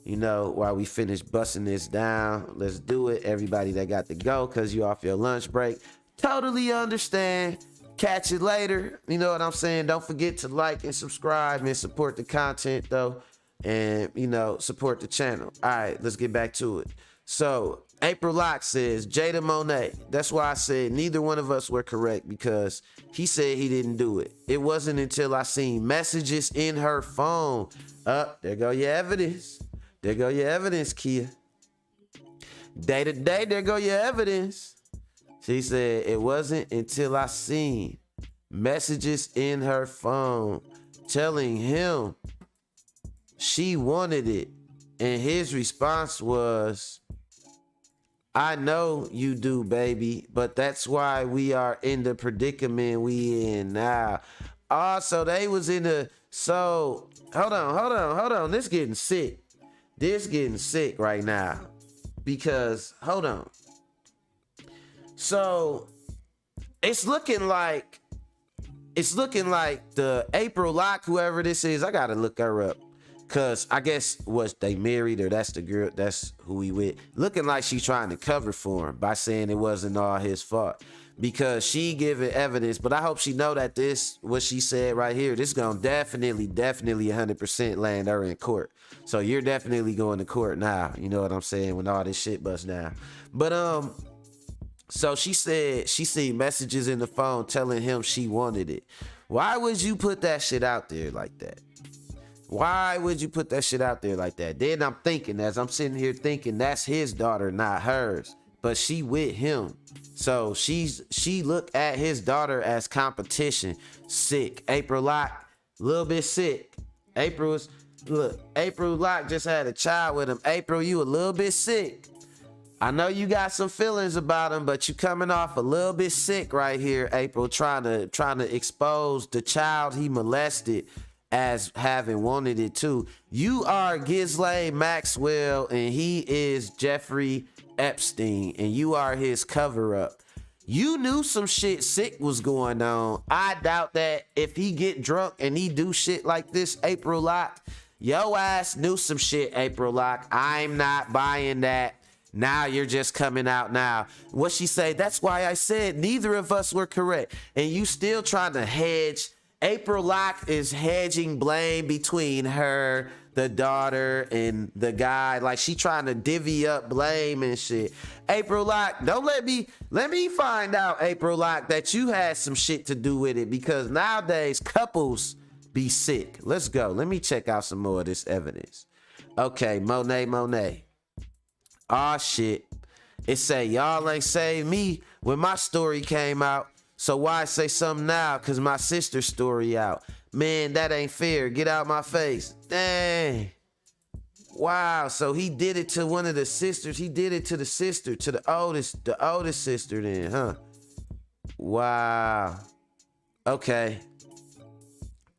you know, while we finish busting this down. Let's do it. Everybody that got to go because you off your lunch break. Totally understand. Catch it later. You know what I'm saying? Don't forget to like and subscribe and support the content though. And, you know, support the channel. All right, let's get back to it. So April Locke says, Jada Monet. That's why I said neither one of us were correct because he said he didn't do it. It wasn't until I seen messages in her phone. There go your evidence. There go your evidence, Kia. Day to day, there go your evidence. She said, it wasn't until I seen messages in her phone telling him she wanted it. And his response was, I know you do, baby, but that's why we are in the predicament we in now. Also, they was in the, so hold on. This getting sick. This getting sick right now. Because, hold on. So, it's looking like the April Locke, whoever this is, I gotta look her up. Cause I guess they married or that's the girl, that's who he with. Looking like she's trying to cover for him by saying it wasn't all his fault. Because she giving evidence, but I hope she know that this, what she said right here, this gonna definitely 100% land her in court. So you're definitely going to court now. You know what I'm saying? When all this shit busts down. But so she said she seen messages in the phone telling him she wanted it. Why would you put that shit out there like that? Why would you put that shit out there like that? Then I'm thinking, as I'm sitting here thinking, that's his daughter, not hers. But she with him. So she look at his daughter as competition. Sick. April Locke, a little bit sick. April Locke just had a child with him. April, you a little bit sick. I know you got some feelings about him, but you coming off a little bit sick right here, April, trying to expose the child he molested as having wanted it too. You are Ghislaine Maxwell and he is Jeffrey Epstein and you are his cover-up. You knew some shit sick was going on. I doubt that if he get drunk and he do shit like this, April Locke, yo ass knew some shit, April Locke. I'm not buying that. Now you're just coming out now. What she say? That's why I said neither of us were correct. And you still trying to hedge. April Locke is hedging blame between her, the daughter, and the guy. Like she trying to divvy up blame and shit. April Locke, don't let me find out, April Locke, that you had some shit to do with it, because nowadays couples be sick. Let's go. Let me check out some more of this evidence. Okay, Monet. Aw shit. It say y'all ain't saved me when my story came out. So why say something now? Cause my sister's story out. Man, that ain't fair. Get out my face. Dang. Wow. So he did it to one of the sisters. He did it to the sister, to the oldest sister then, huh? Wow. Okay.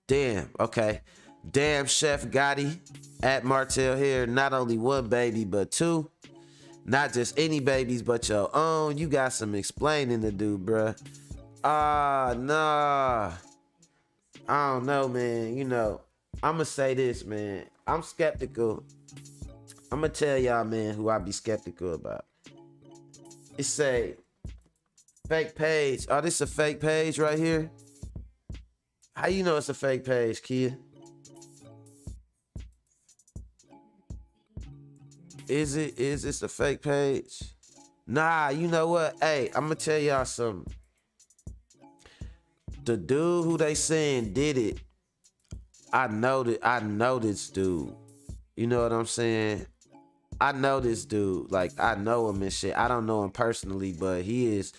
Damn. Okay. Damn, Chef Gotti at Martell Haire. Not only one baby, but two. Not just any babies, but your own. You got some explaining to do, bruh. Nah. I don't know, man. You know, I'ma say this, man. I'm skeptical. I'ma tell y'all, man, who I be skeptical about. It say fake page. Oh, this a fake page right here? How you know it's a fake page, Kia? Is this a fake page? Nah, you know what? Hey, I'm gonna tell y'all something. The dude who they saying did it, I know this dude. You know what I'm saying? I know this dude. Like, I know him and shit. I don't know him personally, but he is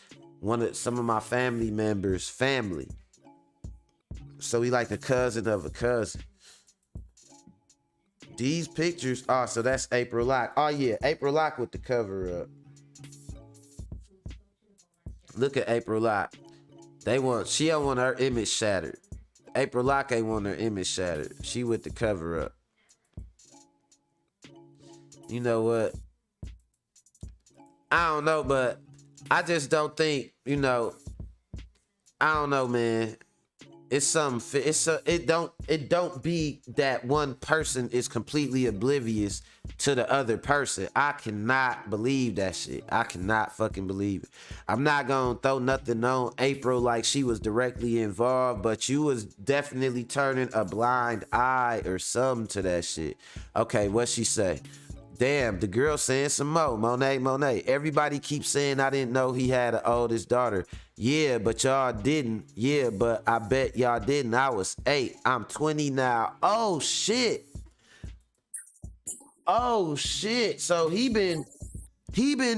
some of my family members' family. So he like a cousin of a cousin. These pictures, oh, so that's April Locke. Oh yeah, April Locke with the cover up. Look at April Locke. She don't want her image shattered. April Locke ain't want her image shattered. She with the cover up. You know what? I don't know, but I just don't think, you know, I don't know, man. It's something. It don't be that one person is completely oblivious to the other person. I cannot believe that shit. I cannot fucking believe it. I'm not gonna throw nothing on April like she was directly involved, but you was definitely turning a blind eye or something to that shit. Okay, what she say? Damn, the girl saying some more. Monet. Everybody keeps saying I didn't know he had an oldest daughter. Yeah, but y'all didn't. Yeah, but I bet y'all didn't. I was 8. I'm 20 now. Oh shit. So he been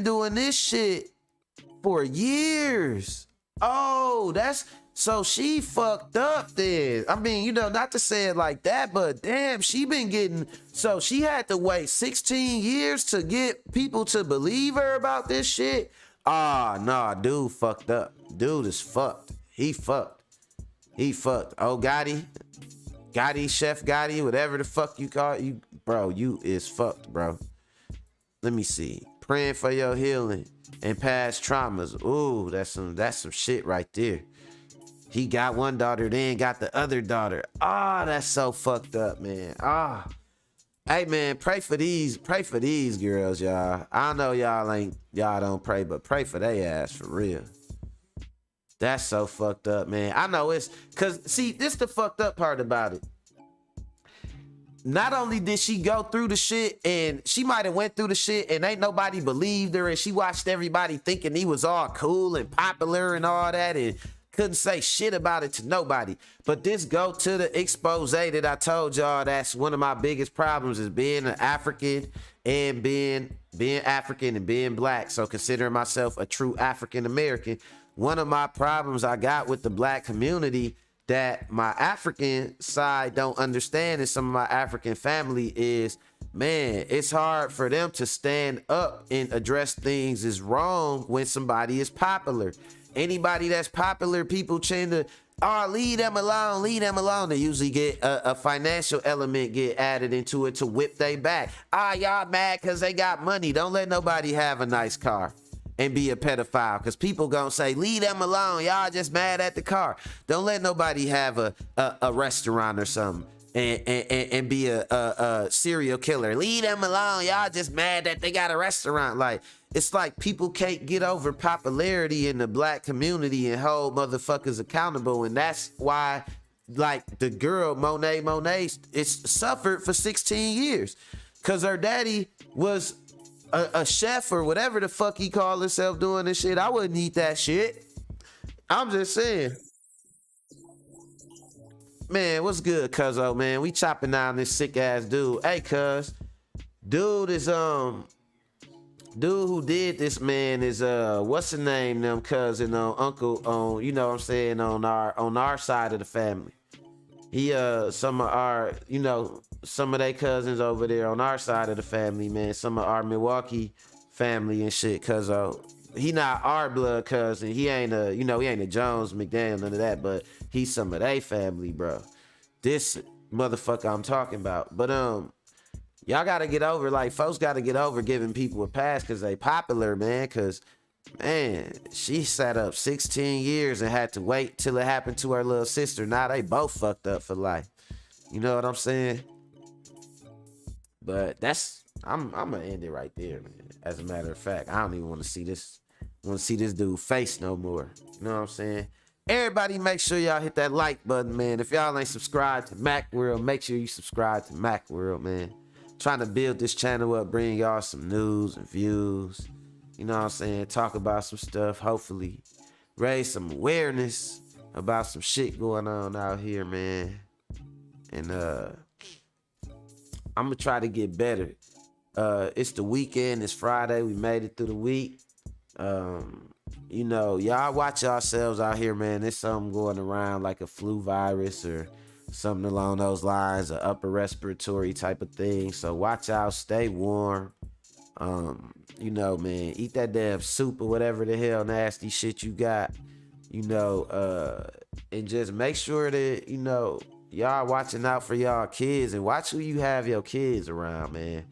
doing this shit for years. Oh, so she fucked up then. I mean, you know, not to say it like that, but damn, she had to wait 16 years to get people to believe her about this shit. Nah, dude fucked up. Dude is fucked. He fucked. Oh, Gotti. Gotti, Chef Gotti, whatever the fuck you call it, you, bro, you is fucked, bro. Let me see. Praying for your healing and past traumas. Ooh, that's some shit right there. He got one daughter, then got the other daughter. Ah, that's so fucked up, man. Ah. Hey man, pray for these girls, y'all. I know y'all don't pray, but pray for they ass for real. That's so fucked up, man. I know it's cause see, this the fucked up part about it. Not only did she go through the shit, and she might have went through the shit and ain't nobody believed her, and she watched everybody thinking he was all cool and popular and all that, and couldn't say shit about it to nobody. But this go to the expose that I told y'all, that's one of my biggest problems, is being an African and being African and being black. So considering myself a true African American, one of my problems I got with the black community that my African side don't understand, and some of my African family, is, man, it's hard for them to stand up and address things is wrong when somebody is popular. Anybody that's popular, people tend to, oh, leave them alone, leave them alone. They usually get a financial element get added into it to whip they back. Ah, y'all mad because they got money. Don't let nobody have a nice car and be a pedophile, because people gonna say, leave them alone, y'all just mad at the car. Don't let nobody have a restaurant or something and be a serial killer. Leave them alone, y'all just mad that they got a restaurant. Like, it's like people can't get over popularity in the black community and hold motherfuckers accountable. And that's why, like, the girl Monet it's suffered for 16 years because her daddy was a chef or whatever the fuck he called himself doing this shit. I wouldn't eat that shit. I'm just saying. Man, what's good, cuzzo, man? We chopping down this sick ass dude. Hey, cuz, dude is dude who did this, man, is what's the name, them cousin, uncle, on, you know what I'm saying, on our side of the family. He some of our, you know, some of they cousins over there on our side of the family, man, some of our Milwaukee family and shit, cuz he not our blood cousin. He ain't a, you know, he ain't a Jones, McDaniel, none of that, but he's some of they family, bro. This motherfucker I'm talking about. But y'all gotta get over, like, folks gotta get over giving people a pass because they popular, man. Because, man, she sat up 16 years and had to wait till it happened to her little sister. Now they both fucked up for life. You know what I'm saying? But that's, I'm gonna end it right there, man. As a matter of fact, I don't even want to see this dude face no more. You know what I'm saying? Everybody make sure y'all hit that like button, man. If y'all ain't subscribed to MacWorld, make sure you subscribe to MacWorld, man. Trying to build this channel up, bring y'all some news and views. You know what I'm saying? Talk about some stuff, hopefully raise some awareness about some shit going on out here, man. And I'm gonna try to get better. It's the weekend, it's Friday, we made it through the week. You know, y'all watch yourselves out here, man. There's something going around like a flu virus or something along those lines, an upper respiratory type of thing. So watch out, stay warm. You know, man, eat that damn soup or whatever the hell nasty shit you got. You know, and just make sure that, you know, y'all watching out for y'all kids, and watch who you have your kids around, man.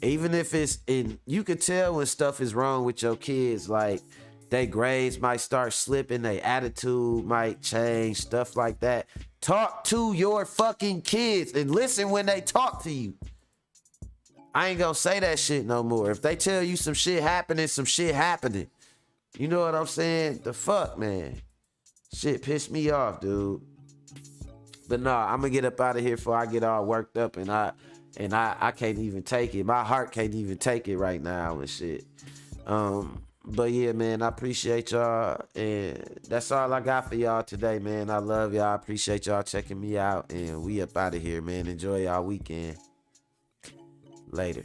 Even if it's in, you can tell when stuff is wrong with your kids, like their grades might start slipping, their attitude might change, stuff like that. Talk to your fucking kids and listen when they talk to you. I ain't gonna say that shit no more. If they tell you some shit happening, some shit happening. You know what I'm saying? The fuck, man. Shit pissed me off, dude. But nah, I'm gonna get up out of here before I get all worked up, and I can't even take it. My heart can't even take it right now and shit. But yeah, man, I appreciate y'all, and that's all I got for y'all today, man. I love y'all. I appreciate y'all checking me out, and we up out of here, man. Enjoy y'all weekend. Later.